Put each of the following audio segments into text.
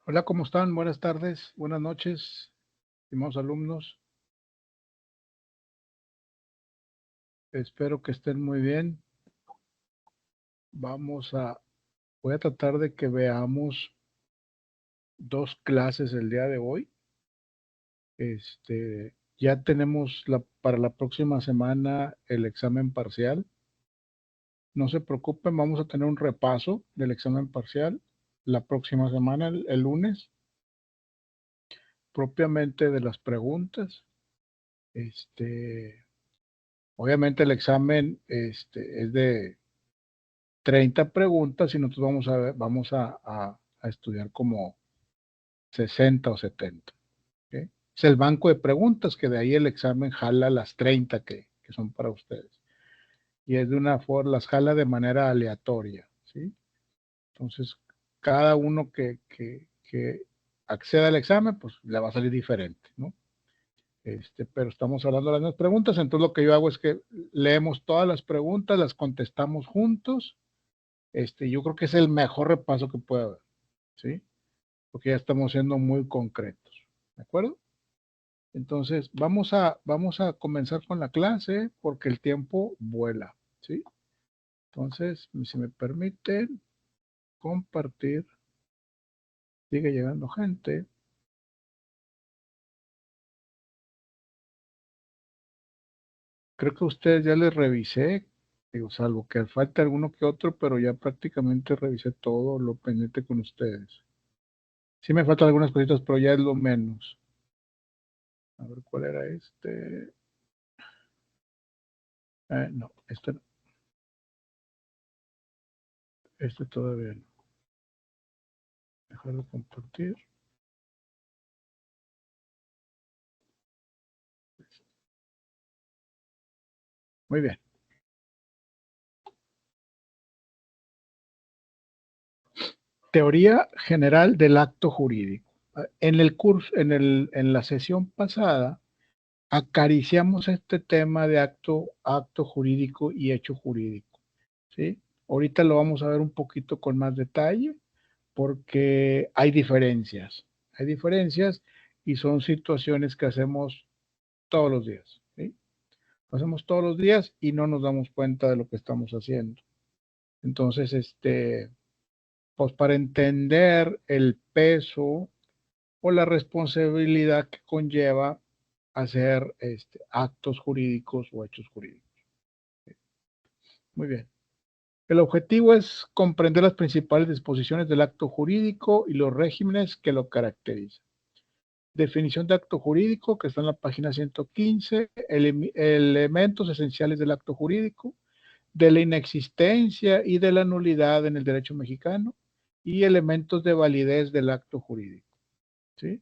Hola, ¿cómo están? Buenas tardes, buenas noches, estimados alumnos. Espero que estén muy bien. Voy a tratar de que veamos dos clases el día de hoy. Ya tenemos para la próxima semana el examen parcial. No se preocupen, vamos a tener un repaso del examen parcial la próxima semana, el lunes, propiamente de las preguntas. Obviamente el examen es de 30 preguntas y nosotros vamos a estudiar como 60 o 70. ¿Ok? Es el banco de preguntas que de ahí el examen jala las 30 que son para ustedes. Y es de una forma, las jala de manera aleatoria. ¿Sí? Entonces, cada uno que acceda al examen, pues le va a salir diferente, ¿no? Pero estamos hablando de las mismas preguntas, entonces lo que yo hago es que leemos todas las preguntas, las contestamos juntos. Yo creo que es el mejor repaso que puede haber, ¿sí? Porque ya estamos siendo muy concretos, ¿de acuerdo? Entonces, vamos a comenzar con la clase porque el tiempo vuela, ¿sí? Entonces, si me permiten compartir, sigue llegando gente. Creo que a ustedes ya les revisé, digo, salvo que falte alguno que otro, pero ya prácticamente revisé todo lo pendiente con ustedes. Sí me faltan algunas cositas, pero ya es lo menos. A ver cuál era este. No, este todavía no. Dejar de compartir. Muy bien. Teoría general del acto jurídico. En el curso, en la sesión pasada, acariciamos este tema de acto jurídico y hecho jurídico, ¿sí? Ahorita lo vamos a ver un poquito con más detalle porque hay diferencias y son situaciones que hacemos todos los días, ¿sí? Lo hacemos todos los días y no nos damos cuenta de lo que estamos haciendo. Entonces, pues para entender el peso o la responsabilidad que conlleva hacer actos jurídicos o hechos jurídicos. Muy bien. El objetivo es comprender las principales disposiciones del acto jurídico y los regímenes que lo caracterizan. Definición de acto jurídico, que está en la página 115, elementos esenciales del acto jurídico, de la inexistencia y de la nulidad en el derecho mexicano y elementos de validez del acto jurídico. ¿Sí?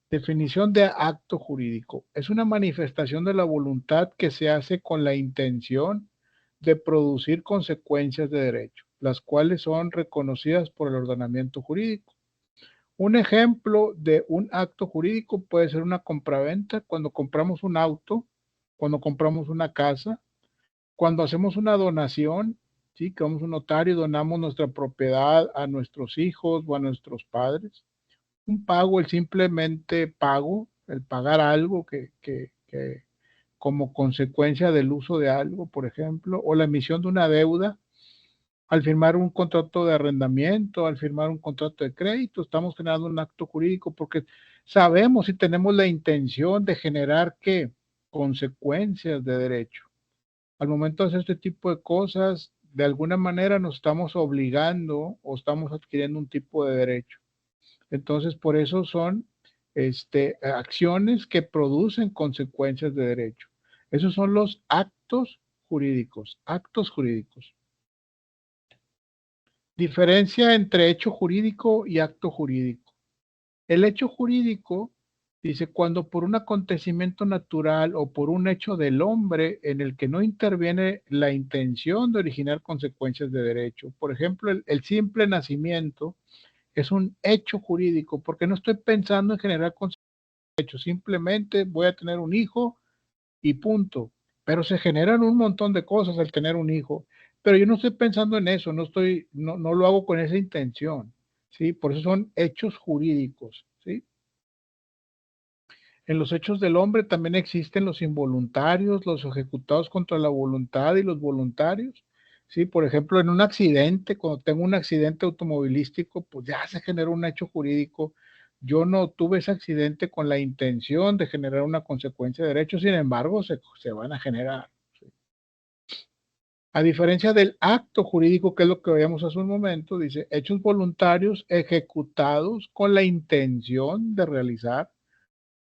Definición de acto jurídico. Es una manifestación de la voluntad que se hace con la intención de producir consecuencias de derecho, las cuales son reconocidas por el ordenamiento jurídico. Un ejemplo de un acto jurídico puede ser una compraventa, cuando compramos un auto, cuando compramos una casa, cuando hacemos una donación, ¿sí? Que vamos a un notario y donamos nuestra propiedad a nuestros hijos o a nuestros padres. Un pago, el simplemente pago, el pagar algo que como consecuencia del uso de algo, por ejemplo, o la emisión de una deuda, al firmar un contrato de arrendamiento, al firmar un contrato de crédito, estamos generando un acto jurídico porque sabemos y tenemos la intención de generar ¿qué? Consecuencias de derecho. Al momento de hacer este tipo de cosas, de alguna manera nos estamos obligando o estamos adquiriendo un tipo de derecho. Entonces, por eso son acciones que producen consecuencias de derecho. Esos son los actos jurídicos, actos jurídicos. Diferencia entre hecho jurídico y acto jurídico. El hecho jurídico dice cuando por un acontecimiento natural o por un hecho del hombre en el que no interviene la intención de originar consecuencias de derecho. Por ejemplo, el simple nacimiento es un hecho jurídico porque no estoy pensando en generar consecuencias de derecho, simplemente voy a tener un hijo y punto. Pero se generan un montón de cosas al tener un hijo. Pero yo no estoy pensando en eso, no lo hago con esa intención. ¿sí? Por eso son hechos jurídicos, ¿sí? En los hechos del hombre también existen los involuntarios, los ejecutados contra la voluntad y los voluntarios, ¿sí? Por ejemplo, en un accidente, cuando tengo un accidente automovilístico, pues ya se genera un hecho jurídico. Yo no tuve ese accidente con la intención de generar una consecuencia de derecho, sin embargo, se van a generar. ¿Sí? A diferencia del acto jurídico, que es lo que veíamos hace un momento, dice hechos voluntarios ejecutados con la intención de realizar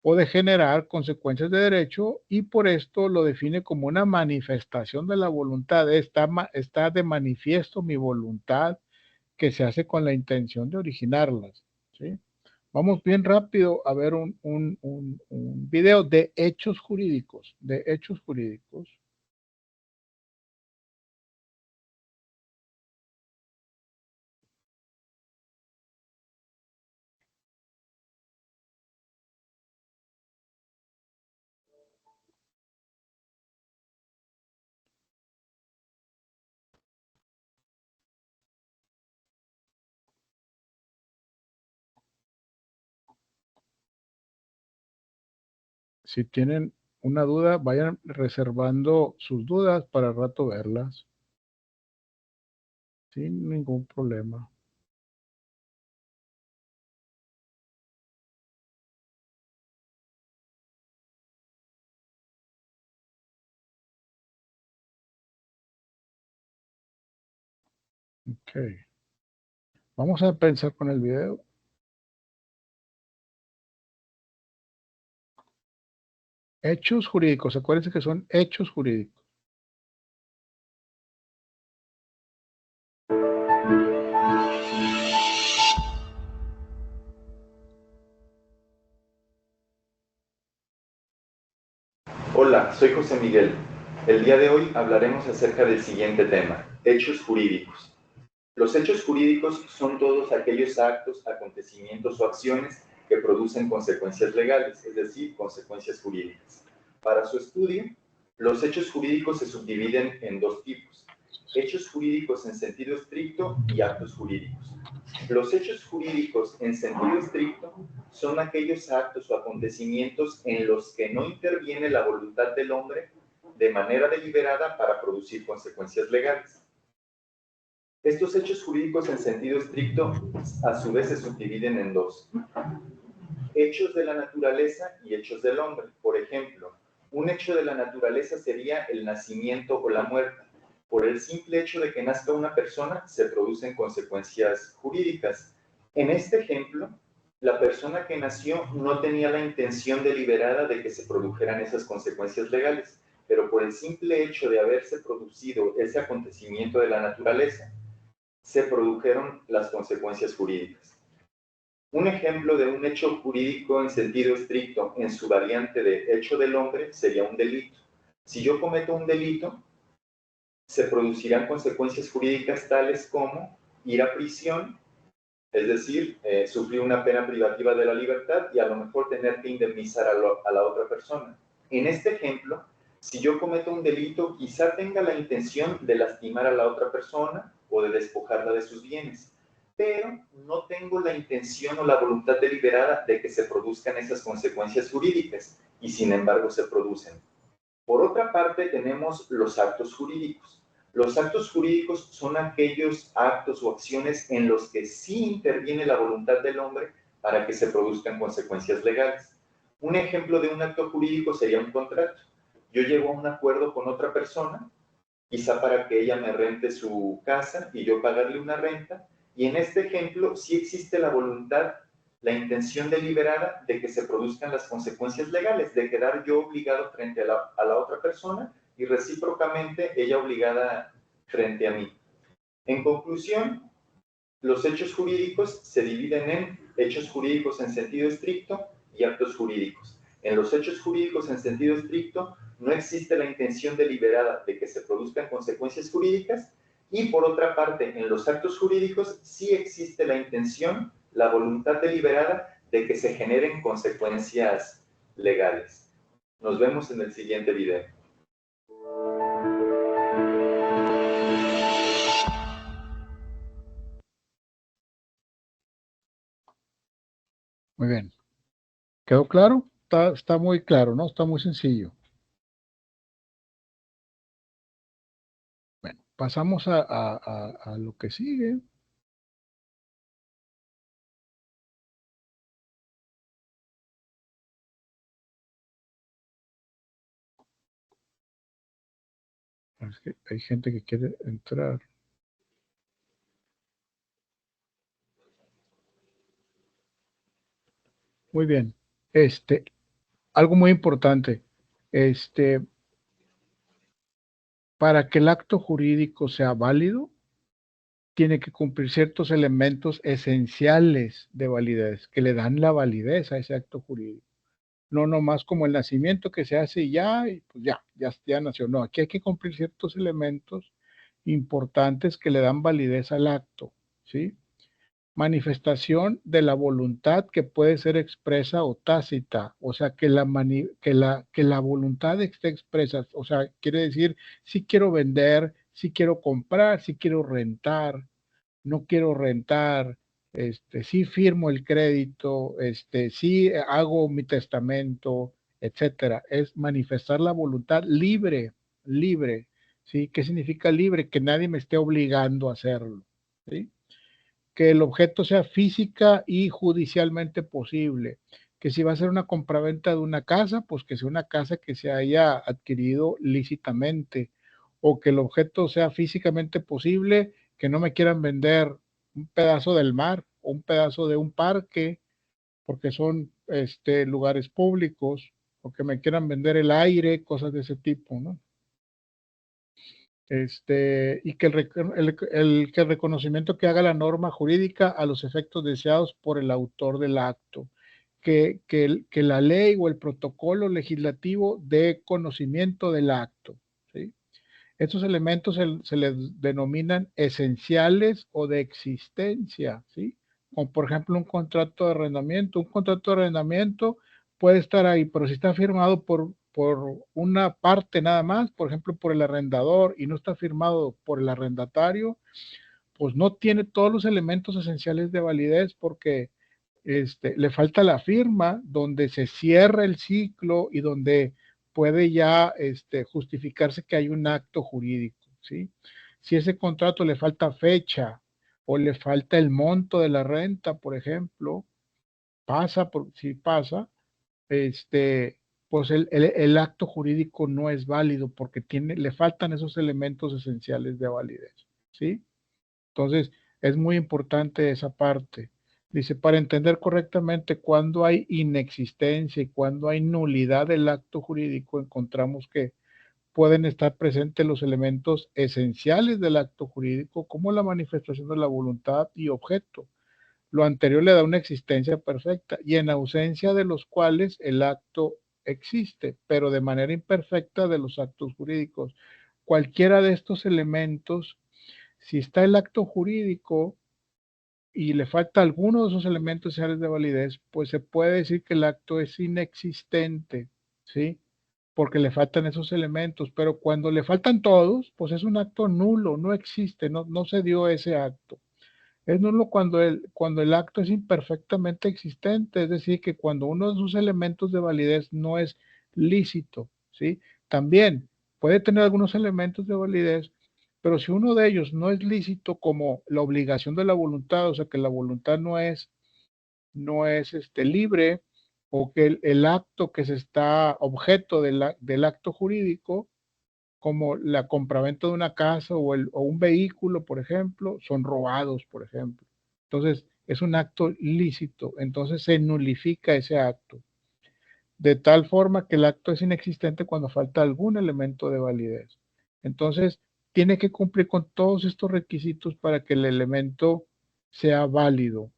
o de generar consecuencias de derecho, y por esto lo define como una manifestación de la voluntad. Está de manifiesto mi voluntad que se hace con la intención de originarlas, ¿sí? Vamos bien rápido a ver un video de hechos jurídicos, de hechos jurídicos. Si tienen una duda, vayan reservando sus dudas para el rato verlas, sin ningún problema. Ok. Vamos a pensar con el video. Hechos jurídicos, acuérdense que son hechos jurídicos. Hola, soy José Miguel. El día de hoy hablaremos acerca del siguiente tema, hechos jurídicos. Los hechos jurídicos son todos aquellos actos, acontecimientos o acciones que producen consecuencias legales, es decir, consecuencias jurídicas. Para su estudio, los hechos jurídicos se subdividen en dos tipos, hechos jurídicos en sentido estricto y actos jurídicos. Los hechos jurídicos en sentido estricto son aquellos actos o acontecimientos en los que no interviene la voluntad del hombre de manera deliberada para producir consecuencias legales. Estos hechos jurídicos en sentido estricto a su vez se subdividen en dos. Hechos de la naturaleza y hechos del hombre. Por ejemplo, un hecho de la naturaleza sería el nacimiento o la muerte. Por el simple hecho de que nazca una persona, se producen consecuencias jurídicas. En este ejemplo, la persona que nació no tenía la intención deliberada de que se produjeran esas consecuencias legales, pero por el simple hecho de haberse producido ese acontecimiento de la naturaleza, se produjeron las consecuencias jurídicas. Un ejemplo de un hecho jurídico en sentido estricto en su variante de hecho del hombre sería un delito. Si yo cometo un delito, se producirán consecuencias jurídicas tales como ir a prisión, es decir, sufrir una pena privativa de la libertad y a lo mejor tener que indemnizar a la otra persona. En este ejemplo, si yo cometo un delito, quizá tenga la intención de lastimar a la otra persona o de despojarla de sus bienes, pero no tengo la intención o la voluntad deliberada de que se produzcan esas consecuencias jurídicas y sin embargo se producen. Por otra parte, tenemos los actos jurídicos. Los actos jurídicos son aquellos actos o acciones en los que sí interviene la voluntad del hombre para que se produzcan consecuencias legales. Un ejemplo de un acto jurídico sería un contrato. Yo llego a un acuerdo con otra persona, quizá para que ella me rente su casa y yo pagarle una renta, y en este ejemplo sí existe la voluntad, la intención deliberada de que se produzcan las consecuencias legales, de quedar yo obligado frente a la otra persona y recíprocamente ella obligada frente a mí. En conclusión, los hechos jurídicos se dividen en hechos jurídicos en sentido estricto y actos jurídicos. En los hechos jurídicos en sentido estricto no existe la intención deliberada de que se produzcan consecuencias jurídicas, y por otra parte, en los actos jurídicos sí existe la intención, la voluntad deliberada de que se generen consecuencias legales. Nos vemos en el siguiente video. Muy bien. ¿Quedó claro? Está muy claro, ¿no? Está muy sencillo. Bueno, pasamos a lo que sigue. Es que hay gente que quiere entrar. Muy bien. Algo muy importante. Este, para que el acto jurídico sea válido, tiene que cumplir ciertos elementos esenciales de validez, que le dan la validez a ese acto jurídico. No nomás como el nacimiento que se hace y ya, y pues ya nació. No, aquí hay que cumplir ciertos elementos importantes que le dan validez al acto, ¿sí? Manifestación de la voluntad que puede ser expresa o tácita, o sea, que la voluntad esté expresa, o sea, quiere decir, si quiero vender, si quiero comprar, si quiero rentar, no quiero rentar, sí firmo el crédito, sí hago mi testamento, etcétera. Es manifestar la voluntad libre, libre, ¿sí? ¿Qué significa libre? Que nadie me esté obligando a hacerlo, ¿sí? Que el objeto sea física y judicialmente posible, que si va a ser una compraventa de una casa, pues que sea una casa que se haya adquirido lícitamente, o que el objeto sea físicamente posible, que no me quieran vender un pedazo del mar o un pedazo de un parque, porque son lugares públicos, o que me quieran vender el aire, cosas de ese tipo, ¿no? Y que que el reconocimiento que haga la norma jurídica a los efectos deseados por el autor del acto, que la ley o el protocolo legislativo dé conocimiento del acto, ¿sí? Estos elementos se les denominan esenciales o de existencia, ¿sí? Como por ejemplo un contrato de arrendamiento. Un contrato de arrendamiento puede estar ahí, pero si está firmado por una parte nada más, por ejemplo por el arrendador, y no está firmado por el arrendatario, pues no tiene todos los elementos esenciales de validez porque le falta la firma donde se cierra el ciclo y donde puede ya justificarse que hay un acto jurídico, ¿sí? Si ese contrato le falta fecha o le falta el monto de la renta, por ejemplo, si pasa, este, pues el acto jurídico no es válido porque le faltan esos elementos esenciales de validez, ¿sí? Entonces, es muy importante esa parte. Dice, para entender correctamente cuándo hay inexistencia y cuándo hay nulidad del acto jurídico, encontramos que pueden estar presentes los elementos esenciales del acto jurídico, como la manifestación de la voluntad y objeto. Lo anterior le da una existencia perfecta y en ausencia de los cuales el acto existe, pero de manera imperfecta de los actos jurídicos. Cualquiera de estos elementos, si está el acto jurídico y le falta alguno de esos elementos esenciales de validez, pues se puede decir que el acto es inexistente, ¿sí? Porque le faltan esos elementos, pero cuando le faltan todos, pues es un acto nulo, no existe, no se dio ese acto. Es nulo cuando el acto es imperfectamente existente, es decir, que cuando uno de sus elementos de validez no es lícito, ¿sí? También puede tener algunos elementos de validez, pero si uno de ellos no es lícito, como la obligación de la voluntad, o sea, que la voluntad no es libre, o que el acto que se está objeto del acto jurídico, como la compraventa de una casa o un vehículo, por ejemplo, son robados, por ejemplo. Entonces, es un acto lícito, entonces se nulifica ese acto, de tal forma que el acto es inexistente cuando falta algún elemento de validez. Entonces, tiene que cumplir con todos estos requisitos para que el elemento sea válido.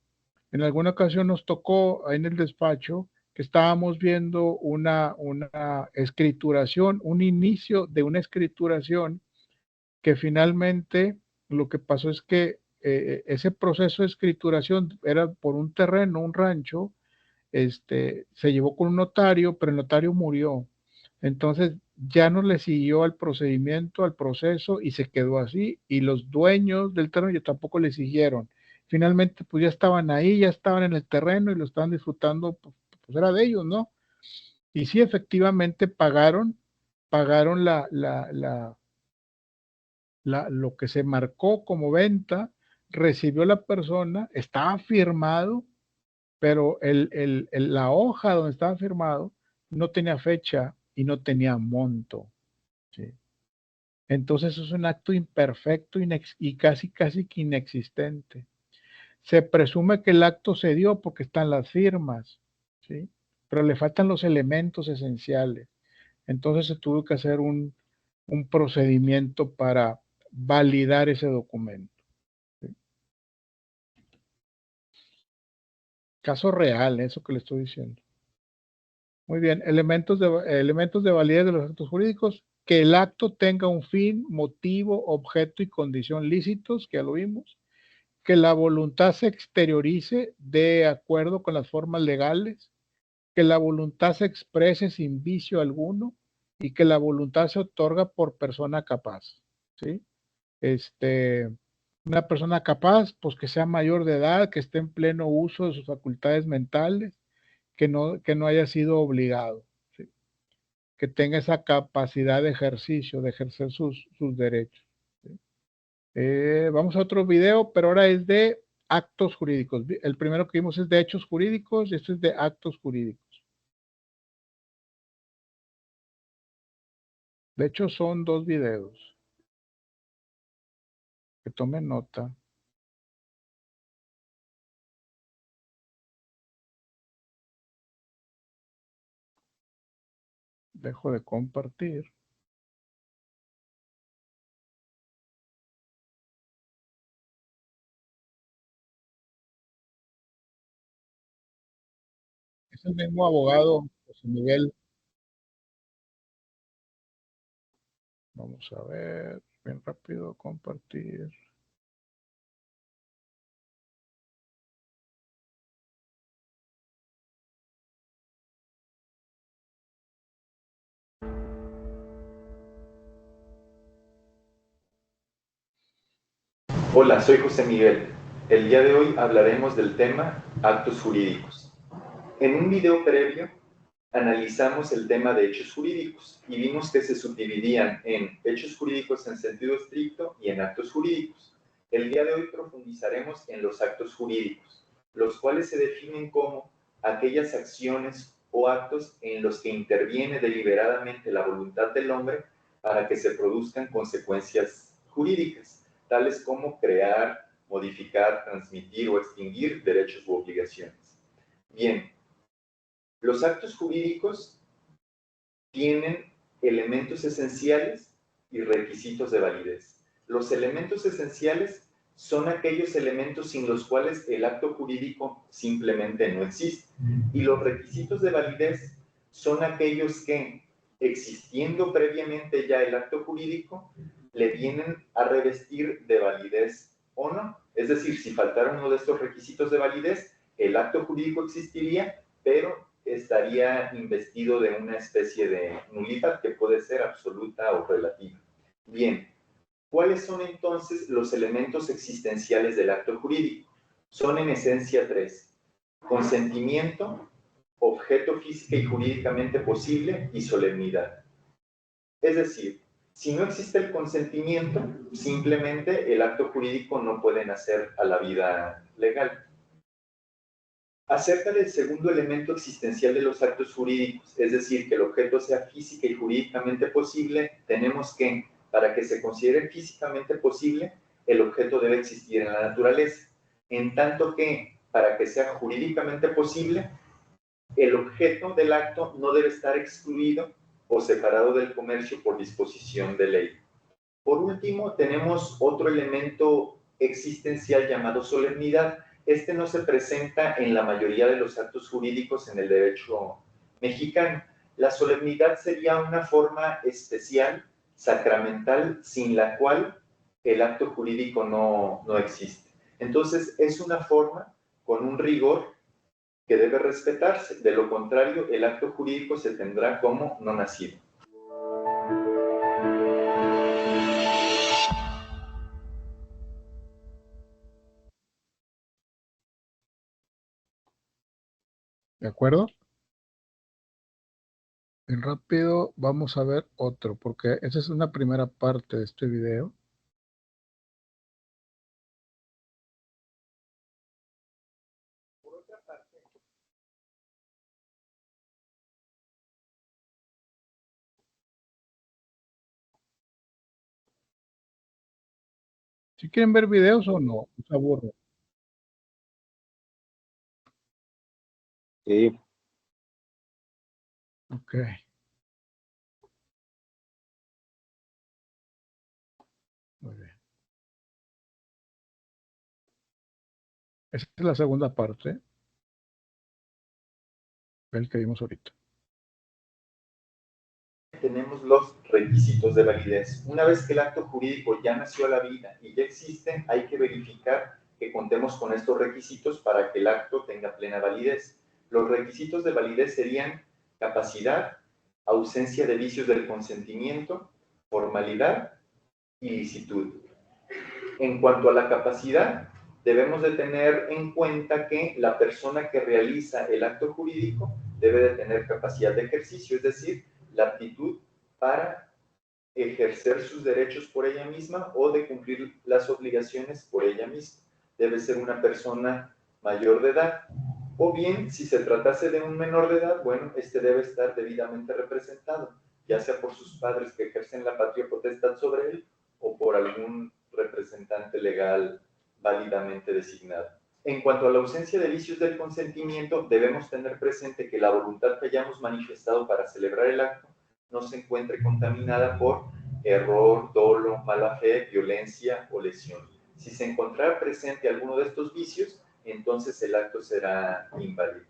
En alguna ocasión nos tocó en el despacho que estábamos viendo una escrituración, un inicio de una escrituración que finalmente lo que pasó es que ese proceso de escrituración era por un terreno, un rancho, se llevó con un notario, pero el notario murió. Entonces ya no le siguió al procedimiento, al proceso y se quedó así. Y los dueños del terreno ya tampoco le siguieron. finalmente pues ya estaban ahí, ya estaban en el terreno y lo estaban disfrutando, pues era de ellos, ¿no? Y sí, efectivamente pagaron lo que se marcó como venta, recibió la persona, estaba firmado, pero la hoja donde estaba firmado no tenía fecha y no tenía monto. ¿Sí? Entonces es un acto imperfecto y casi que inexistente. Se presume que el acto se dio porque están las firmas, ¿sí? Pero le faltan los elementos esenciales. Entonces se tuvo que hacer un procedimiento para validar ese documento. ¿Sí? Caso real, eso que le estoy diciendo. Muy bien, elementos de validez de los actos jurídicos, que el acto tenga un fin, motivo, objeto y condición lícitos, que ya lo vimos, que la voluntad se exteriorice de acuerdo con las formas legales, que la voluntad se exprese sin vicio alguno y que la voluntad se otorga por persona capaz, ¿sí? Este, una persona capaz, pues que sea mayor de edad, que esté en pleno uso de sus facultades mentales, que no haya sido obligado, ¿sí? Que tenga esa capacidad de ejercicio, de ejercer sus derechos. ¿Sí? Vamos a otro video, pero ahora es de actos jurídicos. El primero que vimos es de hechos jurídicos y este es de actos jurídicos. De hecho, son dos videos. Que tomen nota. Dejo de compartir. Es el mismo abogado, José Miguel. Vamos a ver, bien rápido, compartir. Hola, soy José Miguel. El día de hoy hablaremos del tema actos jurídicos. En un video previo analizamos el tema de hechos jurídicos y vimos que se subdividían en hechos jurídicos en sentido estricto y en actos jurídicos. El día de hoy profundizaremos en los actos jurídicos, los cuales se definen como aquellas acciones o actos en los que interviene deliberadamente la voluntad del hombre para que se produzcan consecuencias jurídicas, tales como crear, modificar, transmitir o extinguir derechos u obligaciones. Bien, los actos jurídicos tienen elementos esenciales y requisitos de validez. Los elementos esenciales son aquellos elementos sin los cuales el acto jurídico simplemente no existe. Y los requisitos de validez son aquellos que, existiendo previamente ya el acto jurídico, le vienen a revestir de validez o no. Es decir, si faltara uno de estos requisitos de validez, el acto jurídico existiría, pero estaría investido de una especie de nulidad que puede ser absoluta o relativa. Bien, ¿cuáles son entonces los elementos existenciales del acto jurídico? Son en esencia tres: consentimiento, objeto física y jurídicamente posible y solemnidad. Es decir, si no existe el consentimiento, simplemente el acto jurídico no puede nacer a la vida legal. Acerca del segundo elemento existencial de los actos jurídicos, es decir, que el objeto sea física y jurídicamente posible, tenemos que, para que se considere físicamente posible, el objeto debe existir en la naturaleza, en tanto que, para que sea jurídicamente posible, el objeto del acto no debe estar excluido o separado del comercio por disposición de ley. Por último, tenemos otro elemento existencial llamado solemnidad. Este no se presenta en la mayoría de los actos jurídicos en el derecho mexicano. La solemnidad sería una forma especial, sacramental, sin la cual el acto jurídico no existe. Entonces, es una forma con un rigor que debe respetarse. De lo contrario, el acto jurídico se tendrá como no nacido. ¿De acuerdo? Bien rápido, vamos a ver otro, porque esa es una primera parte de este video. Si quieren ver videos o no, se aburre. Sí. Ok. Muy bien. Esa es la segunda parte, el que vimos ahorita. Tenemos los requisitos de validez. Una vez que el acto jurídico ya nació a la vida y ya existe, hay que verificar que contemos con estos requisitos para que el acto tenga plena validez. Los requisitos de validez serían capacidad, ausencia de vicios del consentimiento, formalidad y licitud. En cuanto a la capacidad, debemos de tener en cuenta que la persona que realiza el acto jurídico debe de tener capacidad de ejercicio, es decir, la aptitud para ejercer sus derechos por ella misma o de cumplir las obligaciones por ella misma. Debe ser una persona mayor de edad, o bien, si se tratase de un menor de edad, bueno, este debe estar debidamente representado, ya sea por sus padres que ejercen la patria potestad sobre él o por algún representante legal válidamente designado. En cuanto a la ausencia de vicios del consentimiento, debemos tener presente que la voluntad que hayamos manifestado para celebrar el acto no se encuentre contaminada por error, dolo, mala fe, violencia o lesión. Si se encontrara presente alguno de estos vicios, entonces el acto será inválido.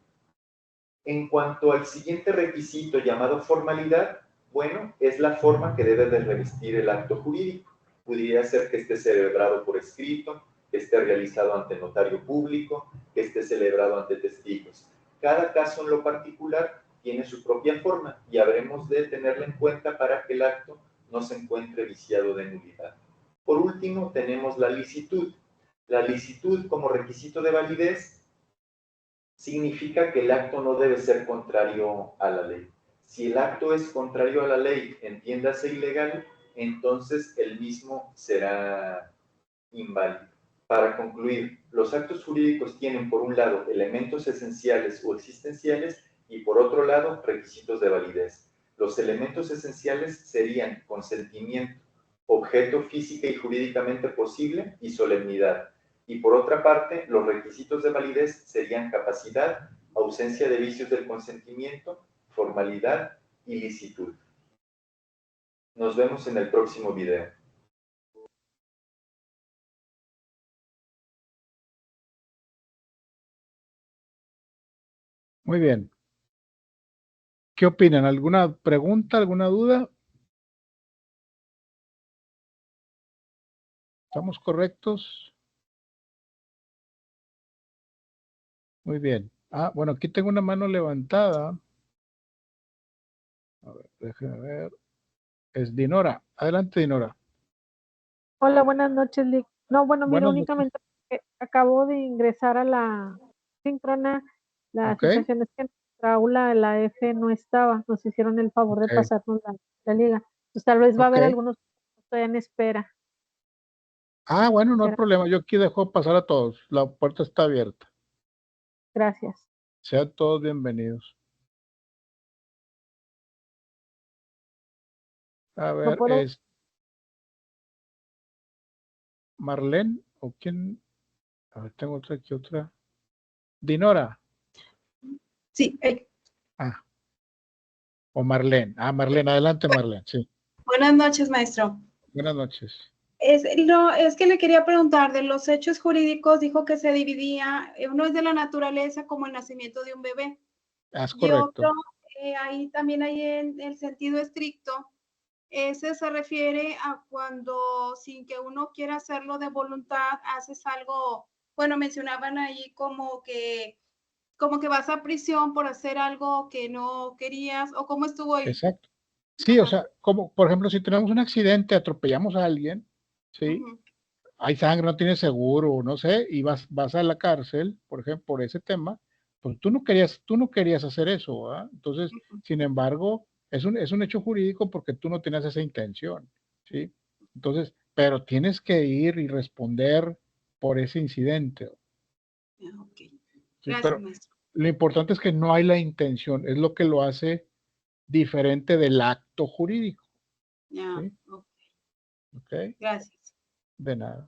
En cuanto al siguiente requisito llamado formalidad, bueno, es la forma que debe de revestir el acto jurídico. Pudiera ser que esté celebrado por escrito, que esté realizado ante notario público, que esté celebrado ante testigos. Cada caso en lo particular tiene su propia forma y habremos de tenerla en cuenta para que el acto no se encuentre viciado de nulidad. Por último, tenemos la licitud. La licitud como requisito de validez significa que el acto no debe ser contrario a la ley. Si el acto es contrario a la ley, entiéndase ilegal, entonces el mismo será inválido. Para concluir, los actos jurídicos tienen por un lado elementos esenciales o existenciales y por otro lado requisitos de validez. Los elementos esenciales serían consentimiento, objeto física y jurídicamente posible y solemnidad. Y por otra parte, los requisitos de validez serían capacidad, ausencia de vicios del consentimiento, formalidad y licitud. Nos vemos en el próximo video. Muy bien. ¿Qué opinan? ¿Alguna pregunta, alguna duda? ¿Estamos correctos? Muy bien. Ah, bueno, aquí tengo una mano levantada. A ver, déjenme ver. Es Dinora. Adelante, Dinora. Hola, buenas noches, Lick. No, bueno, mira, Buenas noches. únicamente acabo de ingresar a la síncrona. La Ok. situación es que en nuestra aula la F no estaba. Nos hicieron el favor de Ok. pasarnos la liga. Pues tal vez va a haber Ok. algunos que todavía en espera. Ah, bueno, no hay Gra- problema. Yo aquí dejo pasar a todos. La puerta está abierta. Gracias. Sean todos bienvenidos. A No ver, puedo. es Marlene o quién. A ver, tengo otra aquí, otra. Dinora. Sí, Ah, o Marlene. Ah, Marlene, adelante, Marlene. Sí. buenas noches, maestro. Buenas noches. Es que le quería preguntar, de los hechos jurídicos, dijo que se dividía, uno es de la naturaleza como el nacimiento de un bebé, Ah, es y correcto. otro, ahí también hay en el sentido estricto, ese se refiere a cuando sin que uno quiera hacerlo de voluntad, haces algo, bueno, mencionaban ahí como que vas a prisión por hacer algo que no querías, o cómo estuvo ahí. Exacto. Sí, o Ajá. sea, como por ejemplo, si tenemos un accidente, atropellamos a alguien, ¿sí? Ujú. Hay sangre, no tiene seguro, no sé, y vas a la cárcel, por ejemplo, por ese tema, Pues tú no querías hacer eso, ¿verdad? Entonces, sin embargo, es un hecho jurídico porque tú no tenías esa intención, ¿sí? Entonces, pero tienes que ir y responder por ese incidente, Ok. ¿sí? Gracias, Pero maestro. lo importante es que no hay la intención, es lo que lo hace diferente del acto jurídico, Ya, ¿sí? ok. ¿Ok? Gracias. De nada.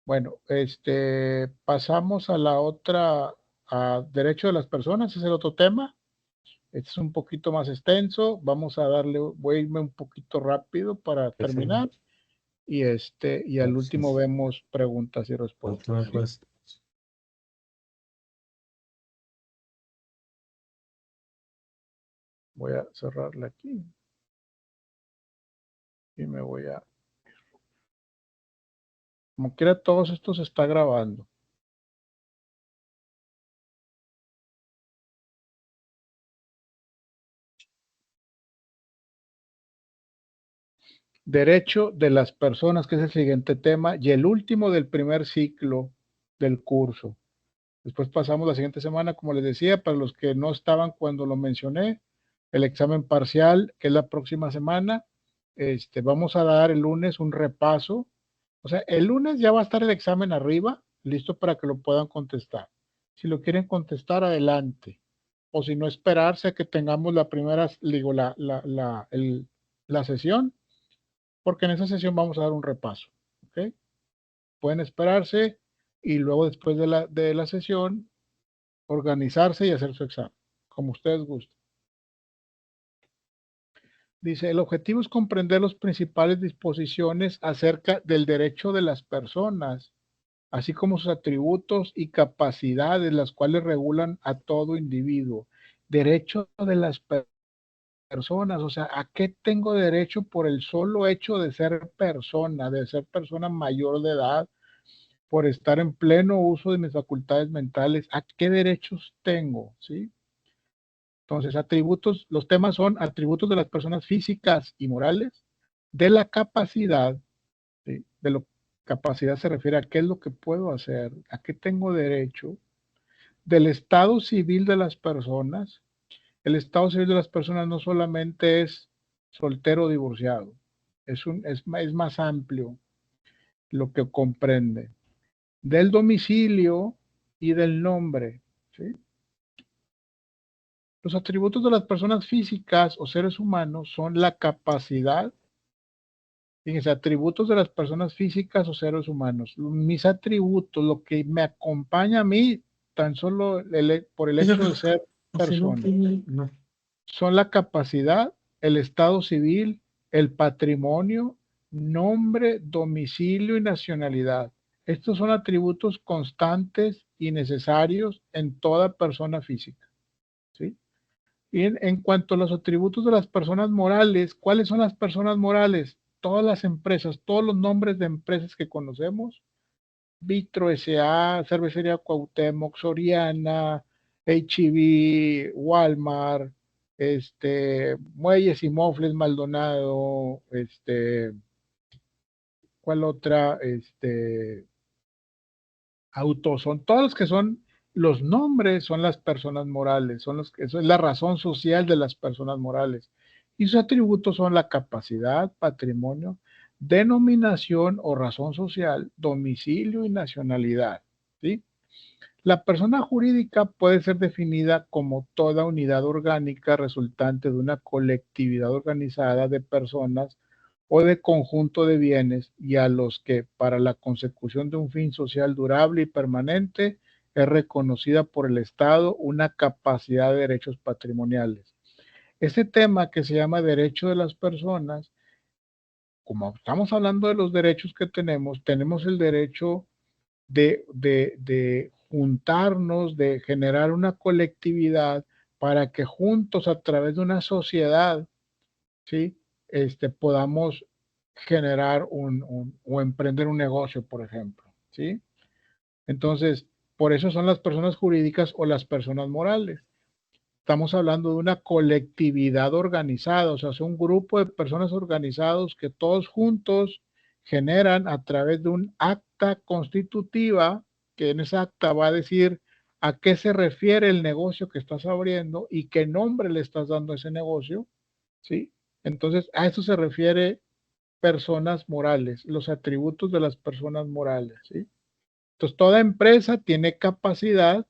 Bueno, pasamos a la otra, a derecho de las personas, es el otro tema. Este es un poquito más extenso. Vamos a darle, voy a irme un poquito rápido para terminar. Y al último vemos preguntas y respuestas. ¿Sí? Voy a cerrarla aquí. Y me voy a... Como quiera, todos esto se está grabando. Derecho de las personas, que es el siguiente tema, y el último del primer ciclo del curso. Después pasamos la siguiente semana, como les decía, para los que no estaban cuando lo mencioné, el examen parcial, que es la próxima semana. Vamos a dar el lunes un repaso. O sea, el lunes ya va a estar el examen arriba, listo para que lo puedan contestar. Si lo quieren contestar, adelante. O si no, esperarse a que tengamos la primera, digo, la sesión, porque en esa sesión vamos a dar un repaso. ¿Ok? Pueden esperarse y luego después de la sesión organizarse y hacer su examen, como ustedes gusten. Dice, el objetivo es comprender las principales disposiciones acerca del derecho de las personas, así como sus atributos y capacidades, las cuales regulan a todo individuo. Derecho de las personas, o sea, ¿a qué tengo derecho por el solo hecho de ser persona mayor de edad, por estar en pleno uso de mis facultades mentales? ¿A qué derechos tengo? ¿Sí? Entonces, atributos, los temas son atributos de las personas físicas y morales, de la capacidad, ¿sí? Capacidad se refiere a qué es lo que puedo hacer, a qué tengo derecho, del estado civil de las personas. El estado civil de las personas no solamente es soltero o divorciado, es más amplio lo que comprende. Del domicilio y del nombre, ¿sí? Los atributos de las personas físicas o seres humanos son la capacidad, fíjense, atributos de las personas físicas o seres humanos. Mis atributos, lo que me acompaña a mí, tan solo por el hecho de ser persona, son la capacidad, el estado civil, el patrimonio, nombre, domicilio y nacionalidad. Estos son atributos constantes y necesarios en toda persona física, ¿sí? Y en cuanto a los atributos de las personas morales, ¿cuáles son las personas morales? Todas las empresas, todos los nombres de empresas que conocemos: Vitro S.A., Cervecería Cuauhtémoc, Soriana, H-E-B, Walmart, Muelles y Mofles Maldonado, ¿cuál otra? Autos, son todos los que son los nombres, son las personas morales, eso es la razón social de las personas morales. Y sus atributos son la capacidad, patrimonio, denominación o razón social, domicilio y nacionalidad, ¿sí? La persona jurídica puede ser definida como toda unidad orgánica resultante de una colectividad organizada de personas o de conjunto de bienes, y a los que, para la consecución de un fin social durable y permanente, es reconocida por el Estado una capacidad de derechos patrimoniales. Este tema, que se llama derecho de las personas, como estamos hablando de los derechos que tenemos el derecho de juntarnos, de generar una colectividad para que juntos, a través de una sociedad, ¿sí? Podamos generar o emprender un negocio, por ejemplo, ¿sí? Entonces, por eso son las personas jurídicas o las personas morales. Estamos hablando de una colectividad organizada, o sea, es un grupo de personas organizados que todos juntos generan, a través de un acta constitutiva, que en esa acta va a decir a qué se refiere el negocio que estás abriendo y qué nombre le estás dando a ese negocio, ¿sí? Entonces, a eso se refiere personas morales, los atributos de las personas morales, ¿sí? Entonces, toda empresa tiene capacidad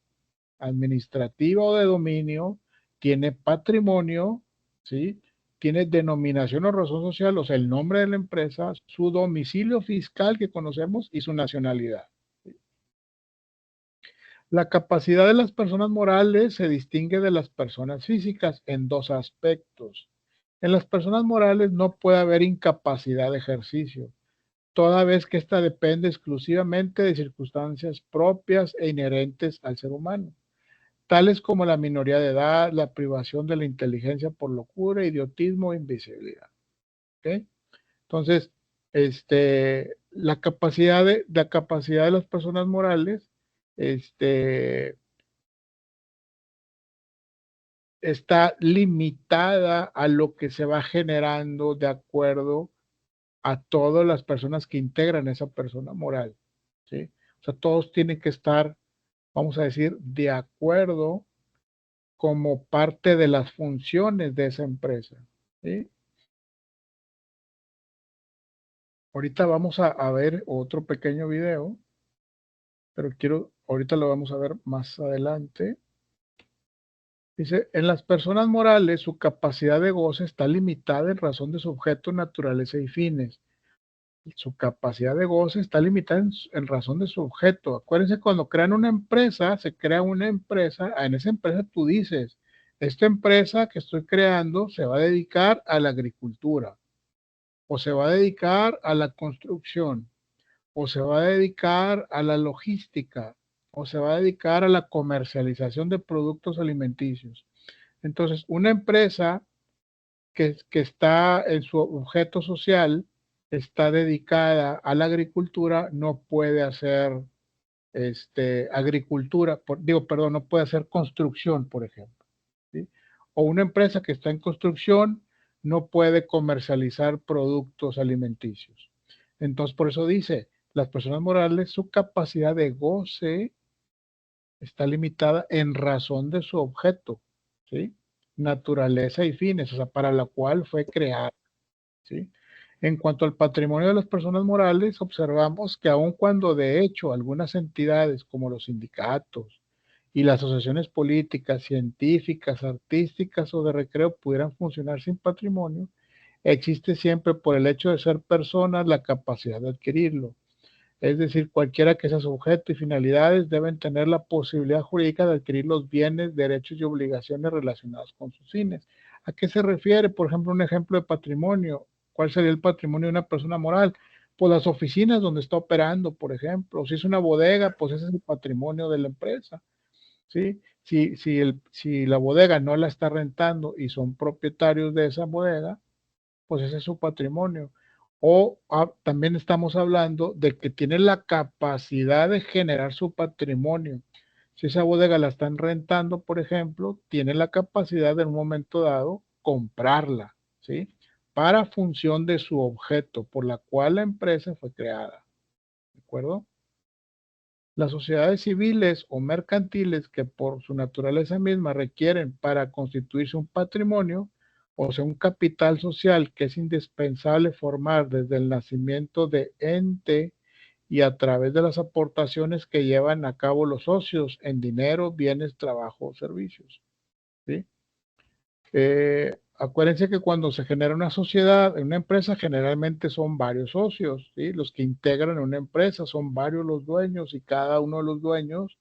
administrativa o de dominio, tiene patrimonio, ¿sí? Tiene denominación o razón social, o sea, el nombre de la empresa, su domicilio fiscal que conocemos y su nacionalidad. La capacidad de las personas morales se distingue de las personas físicas en dos aspectos. En las personas morales no puede haber incapacidad de ejercicio, toda vez que ésta depende exclusivamente de circunstancias propias e inherentes al ser humano, tales como la minoría de edad, la privación de la inteligencia por locura, idiotismo e invisibilidad. ¿Okay? Entonces, la capacidad de las personas morales está limitada a lo que se va generando de acuerdo a todas las personas que integran esa persona moral, ¿sí? O sea, todos tienen que estar, vamos a decir, de acuerdo como parte de las funciones de esa empresa, ¿sí? Ahorita vamos a ver otro pequeño video, pero ahorita lo vamos a ver más adelante. Dice, en las personas morales su capacidad de goce está limitada en razón de su objeto, naturaleza y fines. Su capacidad de goce está limitada en razón de su objeto. Acuérdense, cuando crean una empresa, se crea una empresa, en esa empresa tú dices, esta empresa que estoy creando se va a dedicar a la agricultura, o se va a dedicar a la construcción, o se va a dedicar a la logística, o se va a dedicar a la comercialización de productos alimenticios. Entonces, una empresa que está en su objeto social, está dedicada a la agricultura, no puede hacer agricultura, no puede hacer construcción, por ejemplo, ¿sí? O una empresa que está en construcción no puede comercializar productos alimenticios. Entonces, por eso dice, las personas morales, su capacidad de goce está limitada en razón de su objeto, ¿sí? Naturaleza y fines, o sea, para la cual fue creada, ¿sí? En cuanto al patrimonio de las personas morales, observamos que aun cuando de hecho algunas entidades como los sindicatos y las asociaciones políticas, científicas, artísticas o de recreo pudieran funcionar sin patrimonio, existe siempre por el hecho de ser personas la capacidad de adquirirlo. Es decir, cualquiera que sea su objeto y finalidades deben tener la posibilidad jurídica de adquirir los bienes, derechos y obligaciones relacionados con sus fines. ¿A qué se refiere? Por ejemplo, un ejemplo de patrimonio. ¿Cuál sería el patrimonio de una persona moral? Pues las oficinas donde está operando, por ejemplo. Si es una bodega, pues ese es el patrimonio de la empresa, ¿sí? Si la bodega no la está rentando y son propietarios de esa bodega, pues ese es su patrimonio. O también estamos hablando de que tiene la capacidad de generar su patrimonio. Si esa bodega la están rentando, por ejemplo, tiene la capacidad de en un momento dado comprarla, ¿sí? Para función de su objeto por la cual la empresa fue creada. ¿De acuerdo? Las sociedades civiles o mercantiles que por su naturaleza misma requieren para constituirse un patrimonio, o sea, un capital social que es indispensable formar desde el nacimiento de ente y a través de las aportaciones que llevan a cabo los socios en dinero, bienes, trabajo o servicios, ¿sí? Acuérdense que cuando se genera una sociedad, en una empresa generalmente son varios socios, ¿sí? Los que integran una empresa son varios los dueños y cada uno de los dueños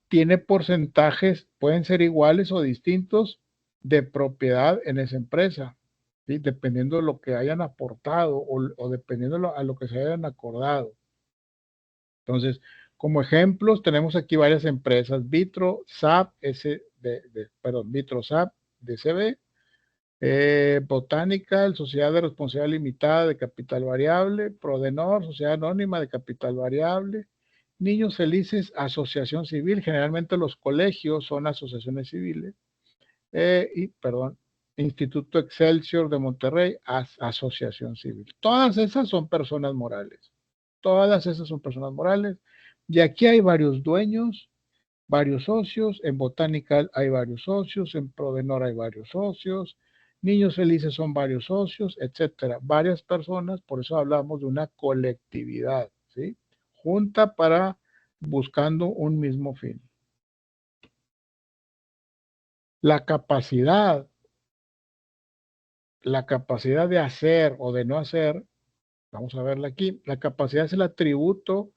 tiene porcentajes, pueden ser iguales o distintos de propiedad en esa empresa, ¿sí? Dependiendo de lo que hayan aportado o dependiendo a lo que se hayan acordado. Entonces, como ejemplos, tenemos aquí varias empresas: Vitro, SAP, Vitro, SAP, DCB, Botanical, Sociedad de Responsabilidad Limitada de Capital Variable, Prodenor, Sociedad Anónima de Capital Variable, Niños Felices, Asociación Civil, generalmente los colegios son asociaciones civiles, Instituto Excelsior de Monterrey, Asociación Civil. Todas esas son personas morales. Todas esas son personas morales. Y aquí hay varios dueños varios socios, en Botanical hay varios socios, en Prodenor hay varios socios, Niños Felices son varios socios, etcétera. Varias personas, por eso hablamos de una colectividad, ¿sí? Junta para buscando un mismo fin. La capacidad de hacer o de no hacer, vamos a verla aquí, la capacidad es el atributo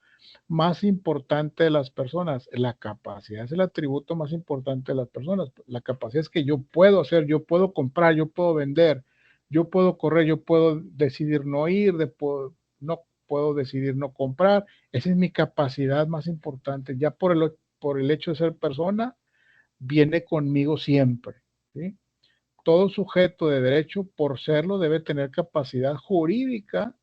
más importante de las personas. La capacidad es el atributo más importante de las personas. La capacidad es que yo puedo hacer, yo puedo comprar, yo puedo vender, yo puedo correr, yo puedo decidir no ir, no puedo decidir no comprar. Esa es mi capacidad más importante. Ya por el hecho de ser persona, viene conmigo siempre, ¿sí? Todo sujeto de derecho, por serlo, debe tener capacidad jurídica.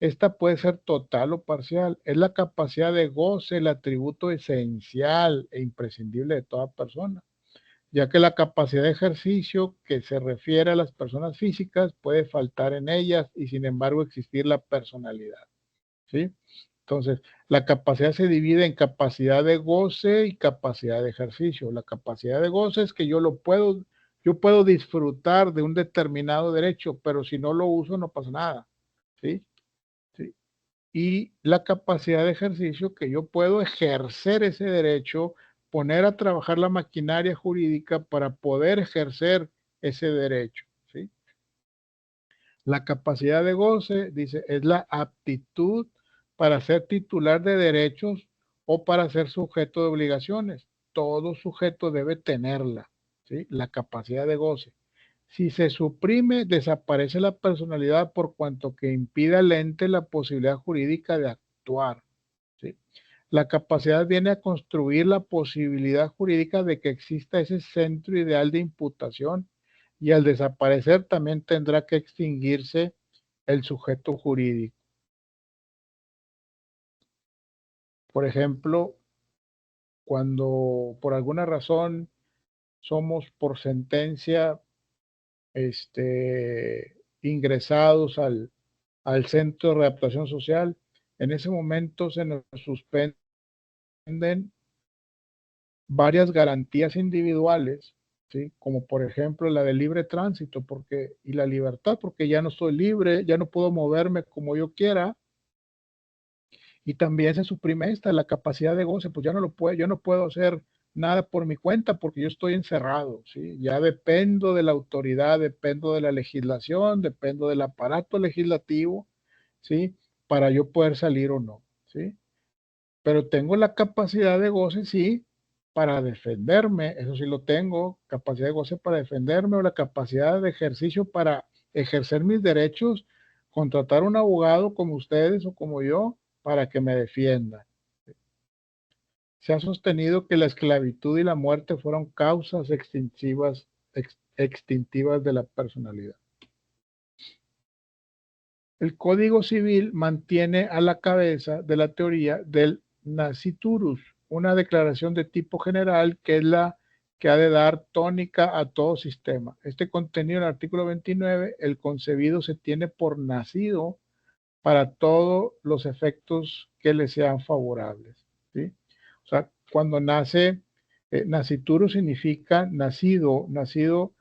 Esta puede ser total o parcial. Es la capacidad de goce, el atributo esencial e imprescindible de toda persona, ya que la capacidad de ejercicio que se refiere a las personas físicas puede faltar en ellas y sin embargo existir la personalidad, ¿sí? Entonces, la capacidad se divide en capacidad de goce y capacidad de ejercicio. La capacidad de goce es que yo puedo disfrutar de un determinado derecho, pero si no lo uso no pasa nada, ¿sí? ¿Sí? Y la capacidad de ejercicio que yo puedo ejercer ese derecho, poner a trabajar la maquinaria jurídica para poder ejercer ese derecho, ¿sí? La capacidad de goce, dice, es la aptitud para ser titular de derechos o para ser sujeto de obligaciones. Todo sujeto debe tenerla, ¿sí? La capacidad de goce. Si se suprime, desaparece la personalidad por cuanto que impide al ente la posibilidad jurídica de actuar, ¿sí? La capacidad viene a construir la posibilidad jurídica de que exista ese centro ideal de imputación y al desaparecer también tendrá que extinguirse el sujeto jurídico. Por ejemplo, cuando por alguna razón somos por sentencia ingresados al centro de readaptación social, en ese momento se nos suspenden varias garantías individuales, ¿sí? Como por ejemplo la de libre tránsito y la libertad, porque ya no soy libre, ya no puedo moverme como yo quiera, y también se suprime la capacidad de goce, pues yo no puedo hacer nada por mi cuenta porque yo estoy encerrado, ¿sí? Ya dependo de la autoridad, dependo de la legislación, dependo del aparato legislativo, ¿sí? Para yo poder salir o no, ¿sí? Pero tengo la capacidad de goce, sí, para defenderme, eso sí lo tengo, capacidad de goce para defenderme o la capacidad de ejercicio para ejercer mis derechos, contratar un abogado como ustedes o como yo para que me defienda. Se ha sostenido que la esclavitud y la muerte fueron causas extintivas de la personalidad. El Código Civil mantiene a la cabeza de la teoría del nasciturus, una declaración de tipo general que es la que ha de dar tónica a todo sistema. Este contenido en el artículo 29, el concebido se tiene por nacido para todos los efectos que le sean favorables, ¿sí? O sea, cuando nace, nasciturus significa nacido, nacido,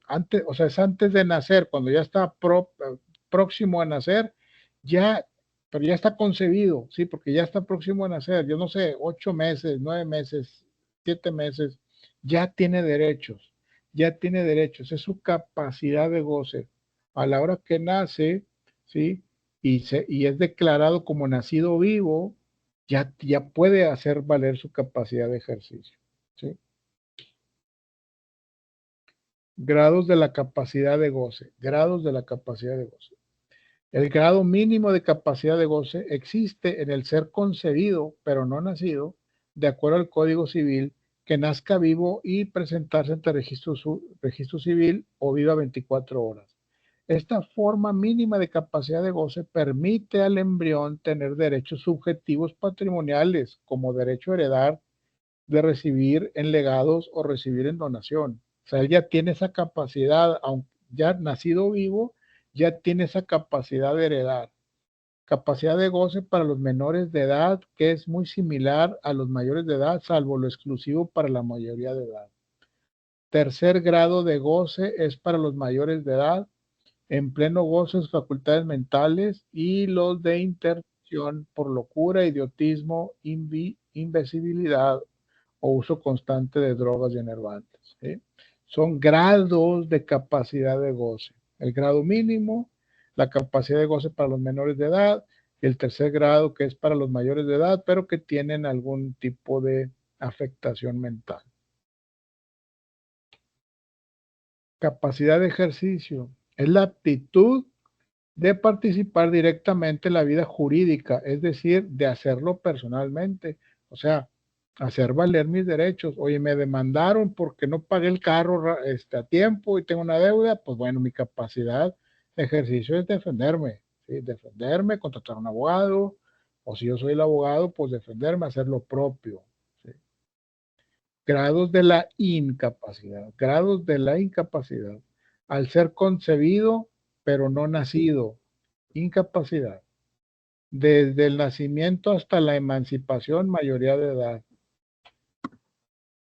antes, o sea, es antes de nacer, cuando ya está próximo a nacer, pero ya está concebido, ¿sí? Porque ya está próximo a nacer, yo no sé, 8 meses, 9 meses, 7 meses, ya tiene derechos, es su capacidad de goce. A la hora que nace, ¿sí? Y es declarado como nacido vivo, ya puede hacer valer su capacidad de ejercicio, ¿sí? Grados de la capacidad de goce. Grados de la capacidad de goce. El grado mínimo de capacidad de goce existe en el ser concebido, pero no nacido, de acuerdo al Código Civil, que nazca vivo y presentarse ante registro civil o viva 24 horas. Esta forma mínima de capacidad de goce permite al embrión tener derechos subjetivos patrimoniales, como derecho a heredar, de recibir en legados o recibir en donación. O sea, él ya tiene esa capacidad, aunque ya nacido vivo, ya tiene esa capacidad de heredar. Capacidad de goce para los menores de edad, que es muy similar a los mayores de edad, salvo lo exclusivo para la mayoría de edad. Tercer grado de goce es para los mayores de edad, en pleno goce de sus facultades mentales y los de interrupción por locura, idiotismo, invisibilidad o uso constante de drogas y enervantes. ¿Sí? Son grados de capacidad de goce. El grado mínimo, la capacidad de goce para los menores de edad, y el tercer grado que es para los mayores de edad, pero que tienen algún tipo de afectación mental. Capacidad de ejercicio es la aptitud de participar directamente en la vida jurídica, es decir, de hacerlo personalmente, o sea, hacer valer mis derechos. Oye, me demandaron porque no pagué el carro a tiempo y tengo una deuda, pues bueno, mi capacidad de ejercicio es defenderme, ¿sí? Defenderme, contratar a un abogado, o si yo soy el abogado, pues defenderme, hacer lo propio. ¿Sí? Grados de la incapacidad, grados de la incapacidad. Al ser concebido, pero no nacido, incapacidad. Desde el nacimiento hasta la emancipación, mayoría de edad.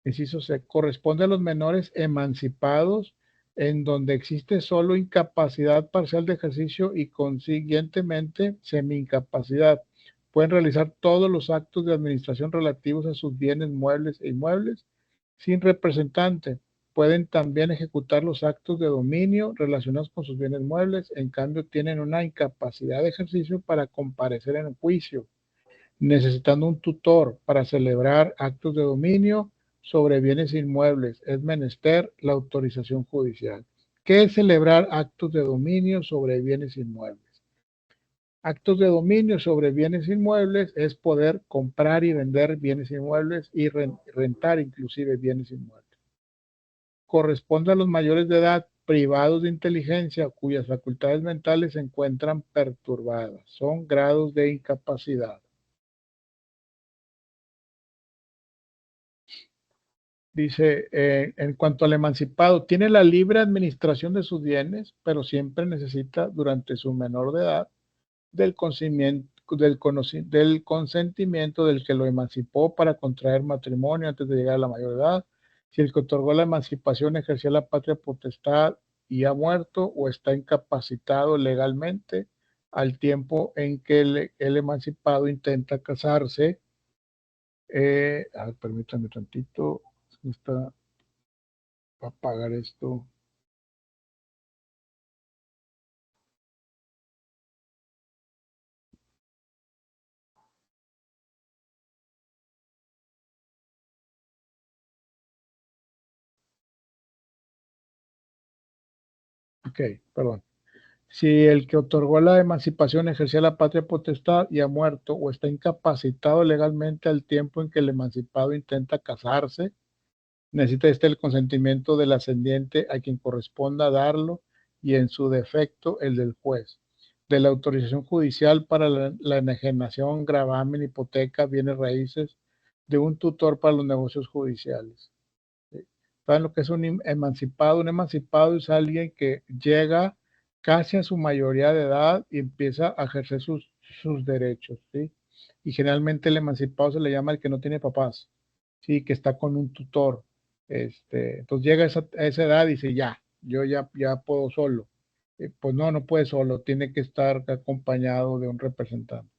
Inciso C. Corresponde a los menores emancipados en donde existe solo incapacidad parcial de ejercicio y consiguientemente semi-incapacidad. Pueden realizar todos los actos de administración relativos a sus bienes muebles e inmuebles sin representante. Pueden también ejecutar los actos de dominio relacionados con sus bienes muebles, en cambio tienen una incapacidad de ejercicio para comparecer en el juicio, necesitando un tutor para celebrar actos de dominio sobre bienes inmuebles. Es menester la autorización judicial. ¿Qué es celebrar actos de dominio sobre bienes inmuebles? Actos de dominio sobre bienes inmuebles es poder comprar y vender bienes inmuebles y rentar inclusive bienes inmuebles. Corresponde a los mayores de edad privados de inteligencia cuyas facultades mentales se encuentran perturbadas. Son grados de incapacidad. Dice, en cuanto al emancipado, tiene la libre administración de sus bienes, pero siempre necesita durante su menor de edad del consentimiento del que lo emancipó para contraer matrimonio antes de llegar a la mayor edad. Si el que otorgó la emancipación ejercía la patria potestad y ha muerto o está incapacitado legalmente al tiempo en que el emancipado intenta casarse. A ver, permítanme tantito. Está, va a apagar esto. Ok, perdón. Si el que otorgó la emancipación ejercía la patria potestad y ha muerto o está incapacitado legalmente al tiempo en que el emancipado intenta casarse, necesita el consentimiento del ascendiente a quien corresponda darlo y en su defecto el del juez. De la autorización judicial para la enajenación, gravamen, hipoteca, bienes raíces, de un tutor para los negocios judiciales. ¿Saben lo que es un emancipado? Un emancipado es alguien que llega casi a su mayoría de edad y empieza a ejercer sus derechos, ¿sí? Y generalmente el emancipado se le llama el que no tiene papás, ¿sí? Que está con un tutor. Entonces llega a esa edad y dice, yo ya puedo solo. Pues no puede solo, tiene que estar acompañado de un representante.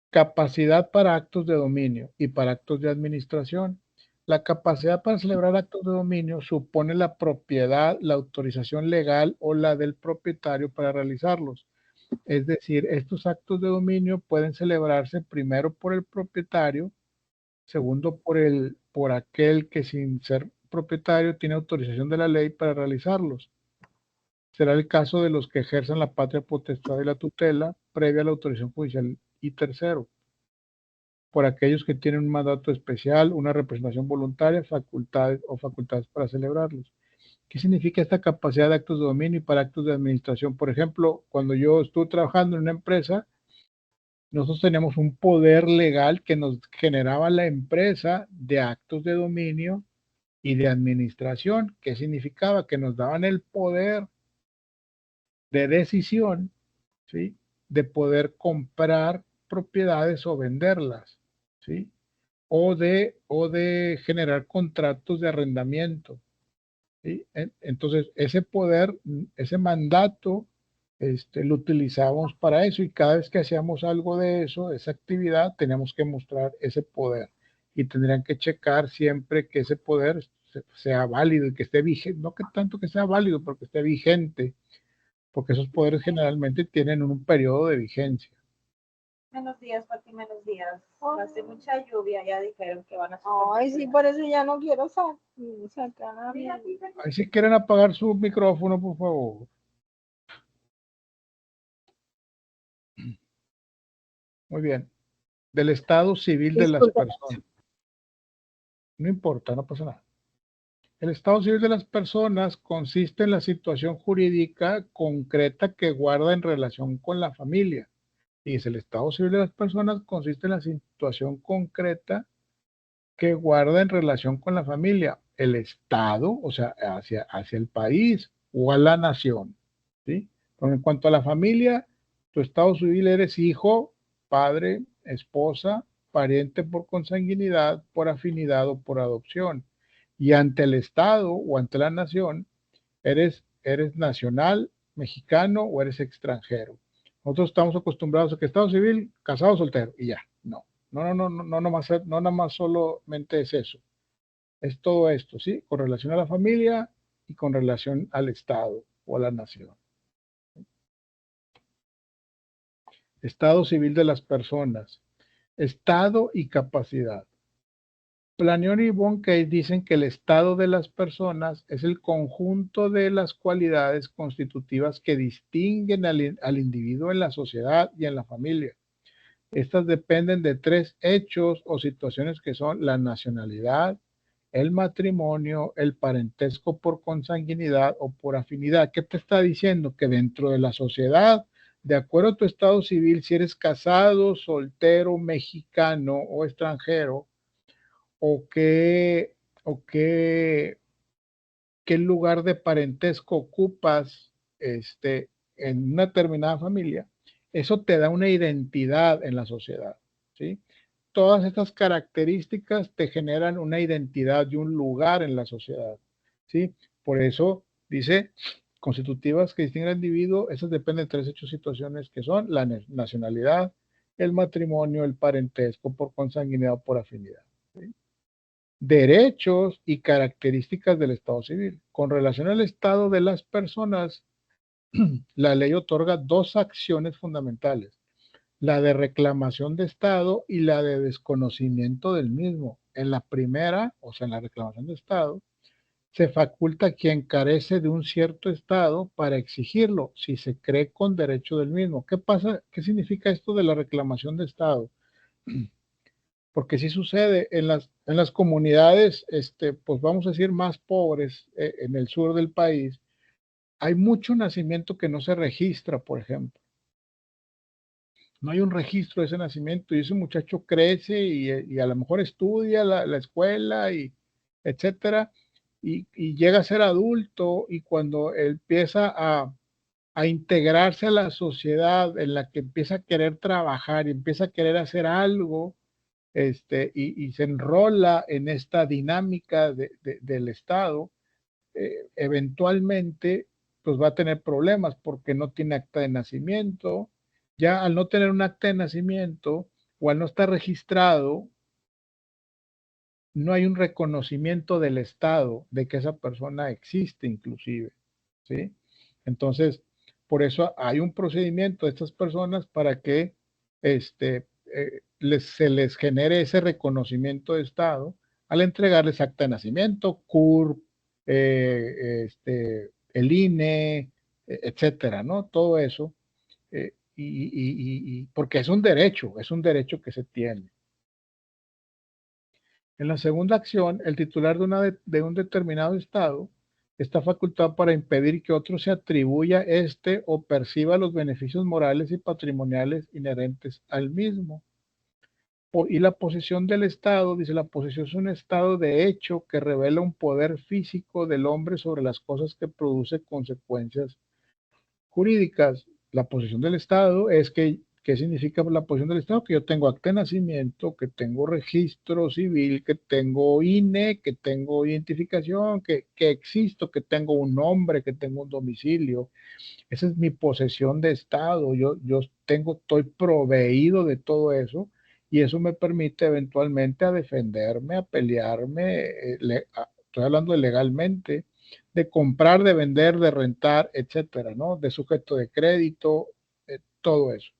Capacidad para actos de dominio y para actos de administración. La capacidad para celebrar actos de dominio supone la propiedad, la autorización legal o la del propietario para realizarlos. Es decir, estos actos de dominio pueden celebrarse primero por el propietario, segundo por aquel que sin ser propietario tiene autorización de la ley para realizarlos. Será el caso de los que ejerzan la patria potestad y la tutela previa a la autorización judicial. Y tercero, por aquellos que tienen un mandato especial, una representación voluntaria, facultades para celebrarlos. ¿Qué significa esta capacidad de actos de dominio y para actos de administración? Por ejemplo, cuando yo estuve trabajando en una empresa, nosotros teníamos un poder legal que nos generaba la empresa de actos de dominio y de administración. ¿Qué significaba? Que nos daban el poder de decisión, ¿sí? de poder comprar propiedades o venderlas, ¿sí? O de generar contratos de arrendamiento, ¿sí? Entonces, ese poder, ese mandato, lo utilizábamos para eso, y cada vez que hacíamos algo de eso, esa actividad, teníamos que mostrar ese poder, y tendrían que checar siempre que ese poder sea válido y que esté vigente, no que tanto que sea válido, pero que esté vigente, porque esos poderes generalmente tienen un periodo de vigencia. Buenos días, Pati, buenos días. Hace mucha lluvia, ya dijeron que van a hacer. Ay, sí, por eso ya no quiero sacar a mi... Ahí si quieren apagar su micrófono, por favor. Muy bien. Del estado civil de las personas. No importa, no pasa nada. El estado civil de las personas consiste en la situación jurídica concreta que guarda en relación con la familia. Y es el estado civil de las personas consiste en la situación concreta que guarda en relación con la familia, el estado, o sea, hacia el país o a la nación, ¿sí? Pero en cuanto a la familia, tu estado civil eres hijo, padre, esposa, pariente por consanguinidad, por afinidad o por adopción. Y ante el estado o ante la nación, eres nacional, mexicano o eres extranjero. Nosotros estamos acostumbrados a que estado civil, casado, soltero, y ya. No nada más solamente es eso. Es todo esto, ¿sí? Con relación a la familia y con relación al Estado o a la nación. Estado civil de las personas. Estado y capacidad. Planion y Bonnke dicen que el estado de las personas es el conjunto de las cualidades constitutivas que distinguen al individuo en la sociedad y en la familia. Estas dependen de tres hechos o situaciones que son la nacionalidad, el matrimonio, el parentesco por consanguinidad o por afinidad. ¿Qué te está diciendo? Que dentro de la sociedad, de acuerdo a tu estado civil, si eres casado, soltero, mexicano o extranjero, o qué lugar de parentesco ocupas en una determinada familia, eso te da una identidad en la sociedad, ¿sí? Todas estas características te generan una identidad y un lugar en la sociedad, ¿sí? Por eso dice, constitutivas que distinguen al individuo, esas dependen de tres hechos, situaciones que son la nacionalidad, el matrimonio, el parentesco por consanguinidad o por afinidad, ¿sí? Derechos y características del Estado civil. Con relación al estado de las personas, la ley otorga dos acciones fundamentales: la de reclamación de Estado y la de desconocimiento del mismo. En la primera, o sea, en la reclamación de Estado, se faculta a quien carece de un cierto Estado para exigirlo, si se cree con derecho del mismo. ¿Qué pasa? ¿Qué significa esto de la reclamación de Estado? Porque sí sucede en las comunidades, pues vamos a decir, más pobres, en el sur del país, hay mucho nacimiento que no se registra, por ejemplo. No hay un registro de ese nacimiento y ese muchacho crece y a lo mejor estudia la escuela y etcétera, y llega a ser adulto, y cuando empieza a integrarse a la sociedad en la que empieza a querer trabajar y empieza a querer hacer algo, y se enrola en esta dinámica del Estado, eventualmente pues va a tener problemas porque no tiene acta de nacimiento. Ya al no tener un acta de nacimiento o al no estar registrado, no hay un reconocimiento del Estado de que esa persona existe inclusive, ¿sí? Entonces, por eso hay un procedimiento de estas personas para que se les genere ese reconocimiento de Estado al entregarles acta de nacimiento, CURP, el INE, etcétera, ¿no? Todo eso, porque es un derecho que se tiene. En la segunda acción, el titular de un determinado estado está facultado para impedir que otro se atribuya o perciba los beneficios morales y patrimoniales inherentes al mismo. Y la posesión del Estado, dice, la posesión es un estado de hecho que revela un poder físico del hombre sobre las cosas que produce consecuencias jurídicas. la posición del Estado es que, ¿qué significa la posición del Estado? Que yo tengo acta de nacimiento, que tengo registro civil, que tengo INE, que tengo identificación, que existo, que tengo un nombre, que tengo un domicilio. Esa es mi posesión de Estado. Yo estoy proveído de todo eso y eso me permite eventualmente a defenderme, a pelearme, estoy hablando de legalmente, de comprar, de vender, de rentar, etcétera, ¿no? De sujeto de crédito, todo eso.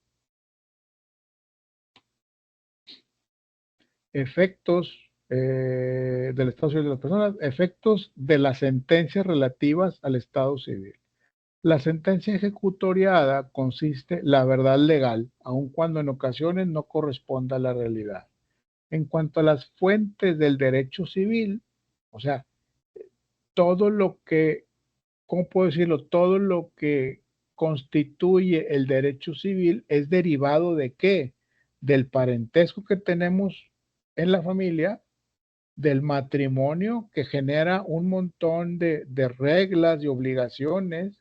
Efectos del Estado civil de las personas, efectos de las sentencias relativas al Estado civil. La sentencia ejecutoriada consiste la verdad legal, aun cuando en ocasiones no corresponda a la realidad. En cuanto a las fuentes del derecho civil, o sea, todo lo que, ¿cómo puedo decirlo? Todo lo que constituye el derecho civil es derivado de qué? Del parentesco que tenemos en la familia, del matrimonio que genera un montón de reglas y obligaciones,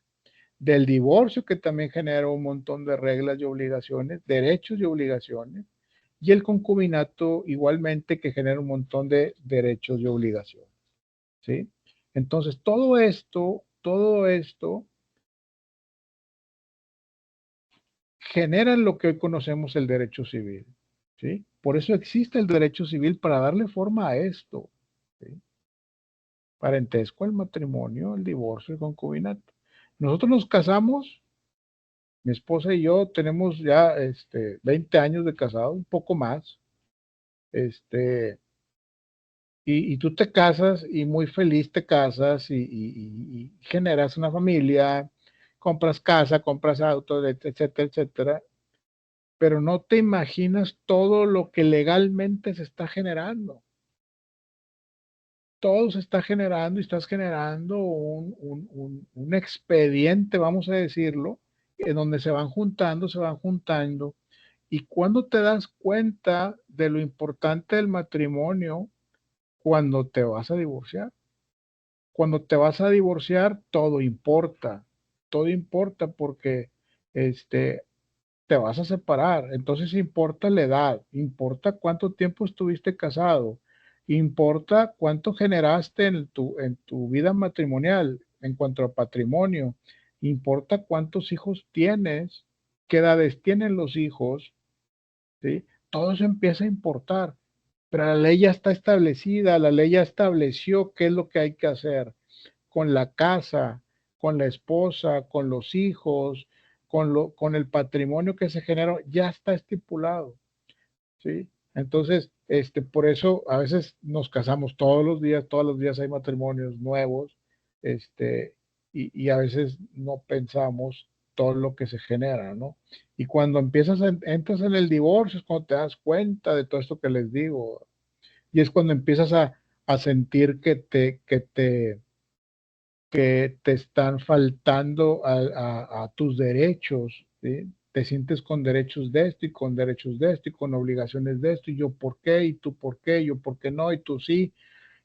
del divorcio que también genera un montón de reglas y obligaciones, derechos y obligaciones, y el concubinato igualmente que genera un montón de derechos y obligaciones, ¿sí? Entonces, todo esto genera lo que hoy conocemos el derecho civil, ¿sí? Por eso existe el derecho civil para darle forma a esto, ¿sí? Parentesco, el matrimonio, el divorcio, el concubinato. Nosotros nos casamos. Mi esposa y yo tenemos ya 20 años de casado, un poco más. Este, y tú te casas y muy feliz te casas y generas una familia, compras casa, compras auto, etcétera, etcétera. Pero no te imaginas todo lo que legalmente se está generando. Todo se está generando y estás generando un expediente, vamos a decirlo, en donde se van juntando. Y cuando te das cuenta de lo importante del matrimonio, cuando te vas a divorciar. Cuando te vas a divorciar, todo importa porque este, te vas a separar. Entonces importa la edad, importa cuánto tiempo estuviste casado, importa cuánto generaste en tu vida matrimonial en cuanto a patrimonio, importa cuántos hijos tienes, qué edades tienen los hijos, ¿sí? Todo eso empieza a importar, pero la ley ya está establecida, la ley ya estableció qué es lo que hay que hacer con la casa, con la esposa, con los hijos, con el patrimonio que se generó, ya está estipulado, ¿sí? Entonces, por eso a veces nos casamos todos los días hay matrimonios nuevos, y a veces no pensamos todo lo que se genera, ¿no? Y cuando entras en el divorcio es cuando te das cuenta de todo esto que les digo, y es cuando empiezas a sentir que te están faltando a tus derechos, ¿sí? Te sientes con derechos de esto y con derechos de esto y con obligaciones de esto, y yo por qué, y tú por qué, yo por qué no, y tú sí,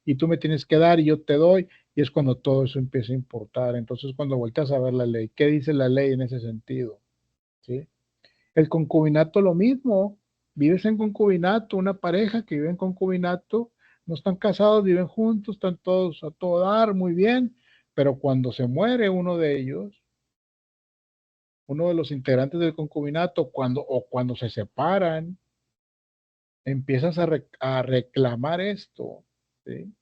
y tú me tienes que dar y yo te doy, y es cuando todo eso empieza a importar. Entonces, cuando volteas a ver la ley, ¿qué dice la ley en ese sentido? ¿Sí? El concubinato lo mismo, vives en concubinato, una pareja que vive en concubinato, no están casados, viven juntos, están todos a todo dar, muy bien, pero cuando se muere uno de ellos, uno de los integrantes del concubinato, cuando se separan, empiezas a reclamar esto, ¿sí?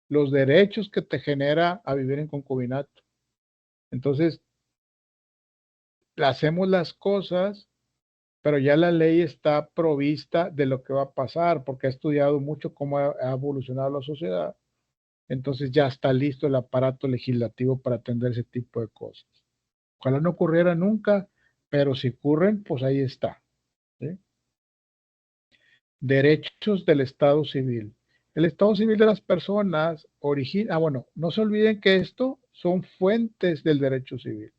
Los derechos que te genera a vivir en concubinato. Entonces, hacemos las cosas, pero ya la ley está provista de lo que va a pasar, porque ha estudiado mucho cómo ha evolucionado la sociedad. Entonces ya está listo el aparato legislativo para atender ese tipo de cosas. Ojalá no ocurriera nunca, pero si ocurren, pues ahí está, ¿sí? Derechos del Estado civil. El Estado civil de las personas origina, bueno, no se olviden que esto son fuentes del derecho civil.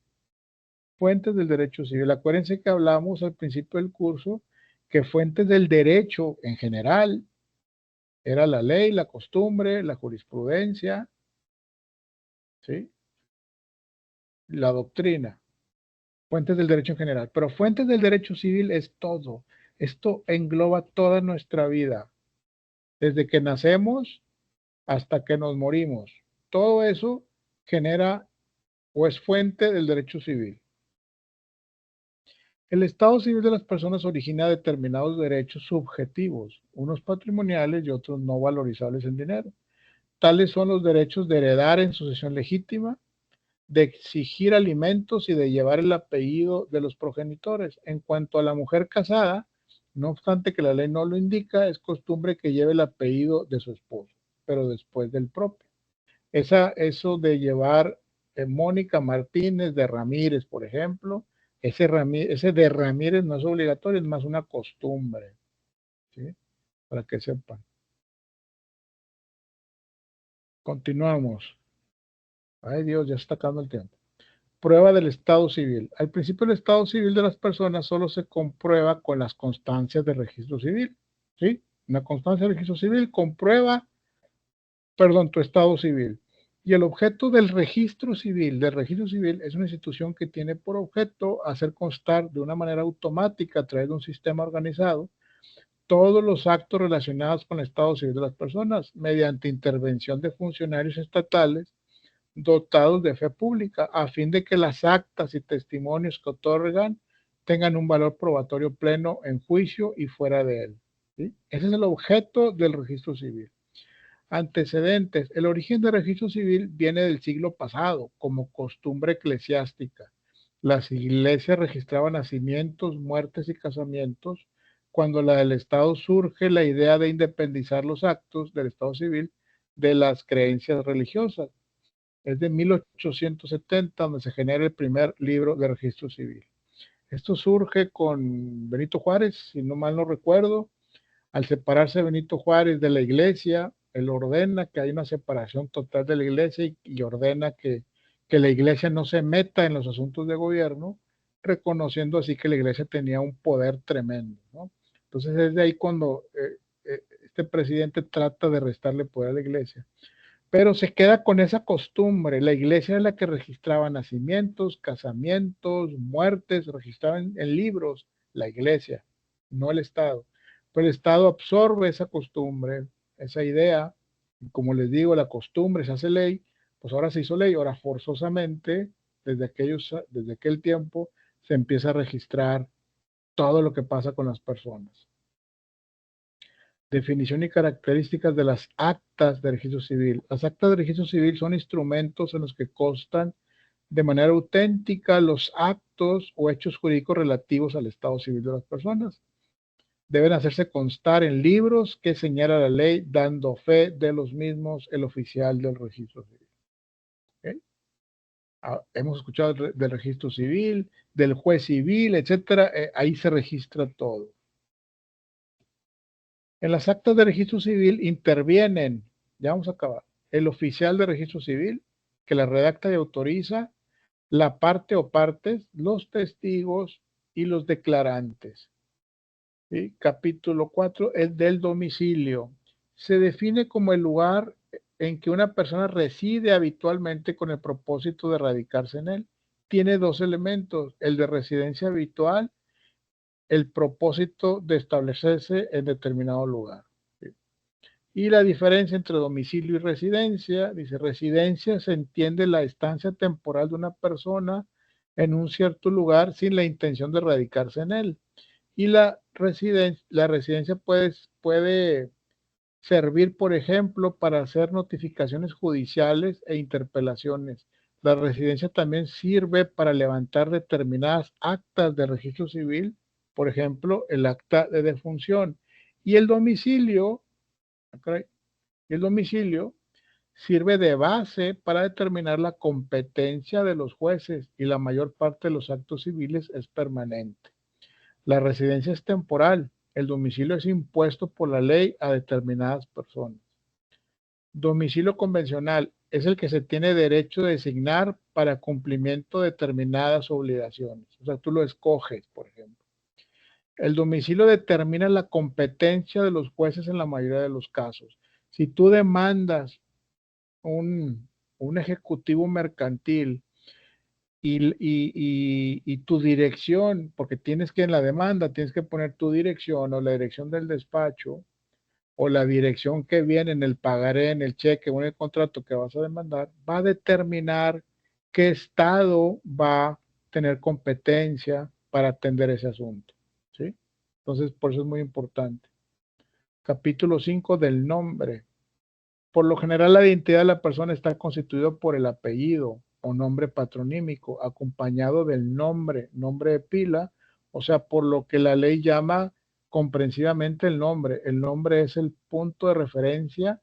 Fuentes del derecho civil. Acuérdense que hablamos al principio del curso que fuentes del derecho en general era la ley, la costumbre, la jurisprudencia, ¿sí? La doctrina. Fuentes del derecho en general. Pero fuentes del derecho civil es todo. Esto engloba toda nuestra vida. Desde que nacemos hasta que nos morimos. Todo eso genera o es fuente del derecho civil. El estado civil de las personas origina determinados derechos subjetivos, unos patrimoniales y otros no valorizables en dinero. Tales son los derechos de heredar en sucesión legítima, de exigir alimentos y de llevar el apellido de los progenitores. En cuanto a la mujer casada, no obstante que la ley no lo indica, es costumbre que lleve el apellido de su esposo, pero después del propio. Eso de llevar Mónica Martínez de Ramírez, por ejemplo, ese de Ramírez no es obligatorio, es más una costumbre, ¿sí? Para que sepan. Continuamos. Ay Dios, ya está acabando el tiempo. Prueba del estado civil. Al principio el estado civil de las personas solo se comprueba con las constancias de registro civil, ¿sí? Una constancia de registro civil comprueba, tu estado civil. Y el objeto del registro civil, es una institución que tiene por objeto hacer constar de una manera automática a través de un sistema organizado todos los actos relacionados con el estado civil de las personas mediante intervención de funcionarios estatales dotados de fe pública a fin de que las actas y testimonios que otorgan tengan un valor probatorio pleno en juicio y fuera de él, ¿sí? Ese es el objeto del registro civil. Antecedentes. El origen del registro civil viene del siglo pasado como costumbre eclesiástica. Las iglesias registraban nacimientos, muertes y casamientos. Cuando la del Estado surge la idea de independizar los actos del Estado civil de las creencias religiosas. Es de 1870 donde se genera el primer libro de registro civil. Esto surge con Benito Juárez, si no mal no recuerdo. Al separarse Benito Juárez de la iglesia, él ordena que hay una separación total de la iglesia y ordena que la iglesia no se meta en los asuntos de gobierno, reconociendo así que la iglesia tenía un poder tremendo, ¿no? Entonces es de ahí cuando este presidente trata de restarle poder a la iglesia. Pero se queda con esa costumbre. La iglesia es la que registraba nacimientos, casamientos, muertes, registraba en libros la iglesia, no el Estado. Pero el Estado absorbe esa costumbre, esa idea, y como les digo, la costumbre se hace ley, pues ahora se hizo ley, ahora forzosamente, desde aquel tiempo, se empieza a registrar todo lo que pasa con las personas. Definición y características de las actas de registro civil. Las actas de registro civil son instrumentos en los que constan de manera auténtica los actos o hechos jurídicos relativos al estado civil de las personas. Deben hacerse constar en libros que señala la ley, dando fe de los mismos el oficial del registro civil. ¿Okay? Hemos escuchado del registro civil, del juez civil, etcétera. Ahí se registra todo. En las actas de registro civil intervienen, ya vamos a acabar, el oficial de registro civil, que la redacta y autoriza, la parte o partes, los testigos y los declarantes. ¿Sí? Capítulo 4 es del domicilio. Se define como el lugar en que una persona reside habitualmente con el propósito de radicarse en él. Tiene dos elementos, el de residencia habitual, el propósito de establecerse en determinado lugar. ¿Sí? Y la diferencia entre domicilio y residencia, dice, residencia se entiende la estancia temporal de una persona en un cierto lugar sin la intención de radicarse en él. Y la residencia puede servir, por ejemplo, para hacer notificaciones judiciales e interpelaciones. La residencia también sirve para levantar determinadas actas de registro civil, por ejemplo, el acta de defunción. Y el domicilio sirve de base para determinar la competencia de los jueces y la mayor parte de los actos civiles es permanente. La residencia es temporal, el domicilio es impuesto por la ley a determinadas personas. Domicilio convencional es el que se tiene derecho de designar para cumplimiento de determinadas obligaciones. O sea, tú lo escoges, por ejemplo. El domicilio determina la competencia de los jueces en la mayoría de los casos. Si tú demandas un ejecutivo mercantil y tu dirección, porque tienes que en la demanda, tienes que poner tu dirección o la dirección del despacho o la dirección que viene en el pagaré, en el cheque o en el contrato que vas a demandar, va a determinar qué estado va a tener competencia para atender ese asunto. ¿Sí? Entonces, por eso es muy importante. Capítulo 5 del nombre. Por lo general, la identidad de la persona está constituida por el apellido o nombre patronímico, acompañado del nombre, nombre de pila, o sea, por lo que la ley llama comprensivamente el nombre. El nombre es el punto de referencia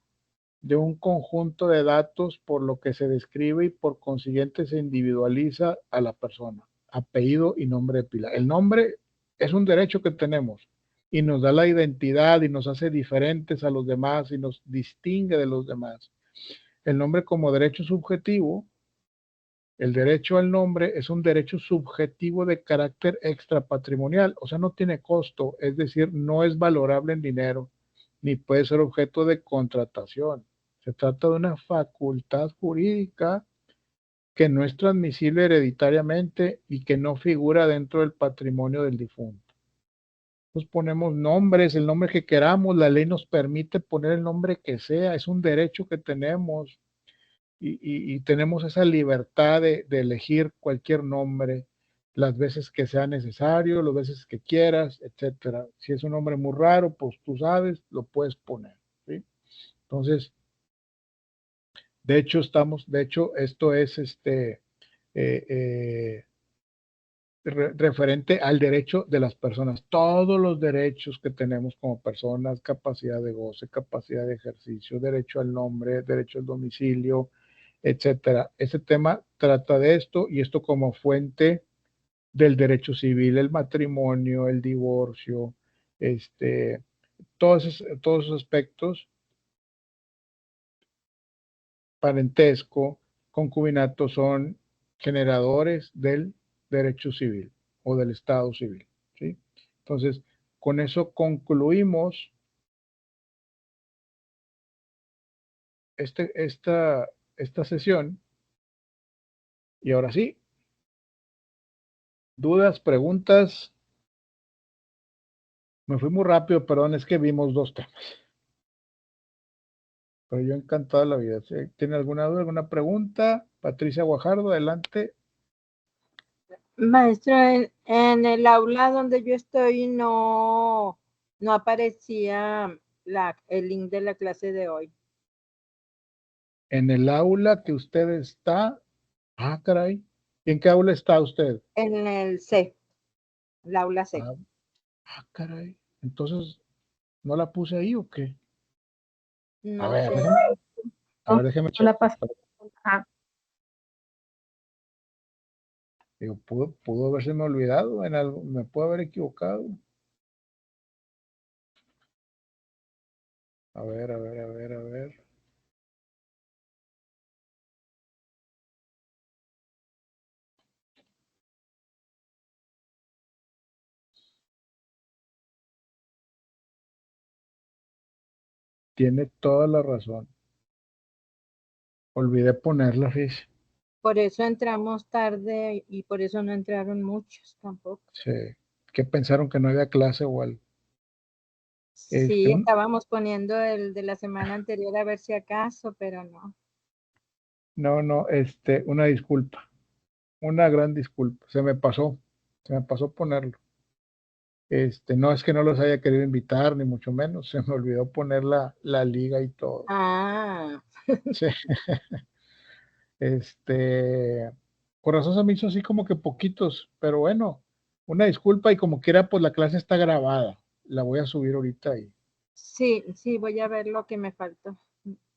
de un conjunto de datos por lo que se describe y por consiguiente se individualiza a la persona. Apellido y nombre de pila. El nombre es un derecho que tenemos y nos da la identidad y nos hace diferentes a los demás y nos distingue de los demás. El nombre como derecho subjetivo, el derecho al nombre es un derecho subjetivo de carácter extrapatrimonial, o sea, no tiene costo, es decir, no es valorable en dinero, ni puede ser objeto de contratación. Se trata de una facultad jurídica que no es transmisible hereditariamente y que no figura dentro del patrimonio del difunto. Nos ponemos nombres, el nombre que queramos, la ley nos permite poner el nombre que sea, es un derecho que tenemos y tenemos esa libertad de elegir cualquier nombre las veces que sea necesario, las veces que quieras, etcétera. Si es un nombre muy raro, pues tú sabes, lo puedes poner, ¿sí? Entonces, de hecho, esto es eh, eh, referente al derecho de las personas, todos los derechos que tenemos como personas, capacidad de goce, capacidad de ejercicio, derecho al nombre, derecho al domicilio, etcétera. Ese tema trata de esto y esto como fuente del derecho civil, el matrimonio, el divorcio, todos esos aspectos, parentesco, concubinato, son generadores del derecho civil o del Estado civil, ¿sí? Entonces, con eso concluimos esta sesión y ahora sí, dudas, preguntas. Me fui muy rápido, perdón, es que vimos dos temas. Pero yo encantado de la vida. ¿Sí? ¿Tiene alguna duda, alguna pregunta? Patricia Guajardo, adelante. Maestro, en el aula donde yo estoy no aparecía el link de la clase de hoy. En el aula que usted está, caray, ¿en qué aula está usted? En el C, el aula C. Caray, entonces, ¿no la puse ahí o qué? No A ver, sé. déjeme No checar. la pasé. Ah, Digo, pudo haberse me olvidado en algo, me puedo haber equivocado. A ver. Tiene toda la razón. Olvidé ponerla, fíjese. Por eso entramos tarde y por eso no entraron muchos tampoco. Sí, que pensaron que no había clase o algo. Sí, estábamos poniendo el de la semana anterior a ver si acaso, pero no. No, una disculpa, una gran disculpa. Se me pasó ponerlo. No es que no los haya querido invitar, ni mucho menos, se me olvidó poner la liga y todo. Ah, Sí. Por razón se me hizo así como que poquitos, pero bueno, una disculpa y como quiera, pues la clase está grabada. La voy a subir ahorita ahí. sí, voy a ver lo que me faltó.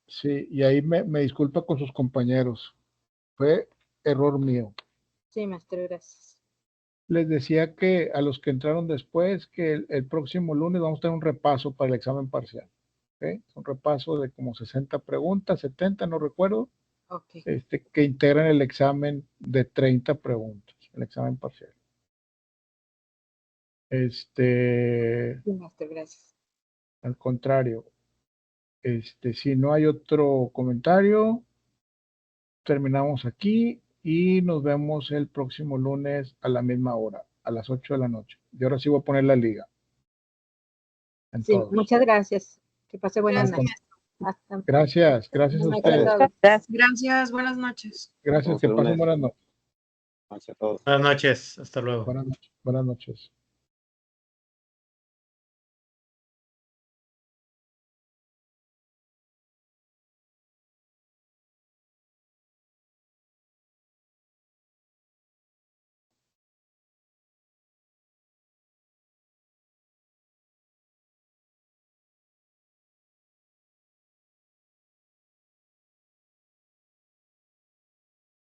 Sí, y ahí me disculpa con sus compañeros. Fue error mío. Sí, maestro, gracias. Les decía que a los que entraron después, que el próximo lunes vamos a tener un repaso para el examen parcial. ¿Okay? Un repaso de como 60 preguntas, 70, no recuerdo, Ok. que integran el examen de 30 preguntas, el examen parcial. Sí, maestro, gracias. Al contrario, si no hay otro comentario, terminamos aquí y nos vemos el próximo lunes a la misma hora, a las 8 de la noche. Y ahora sí voy a poner la liga. En Sí, todos. muchas gracias. Que pase buenas Gracias. noches. Hasta Gracias a Buenas noches ustedes. a todos. Gracias, buenas noches. Gracias, que pasen buenas noches. Gracias a todos. Buenas noches. Hasta luego. Buenas noches. Buenas noches.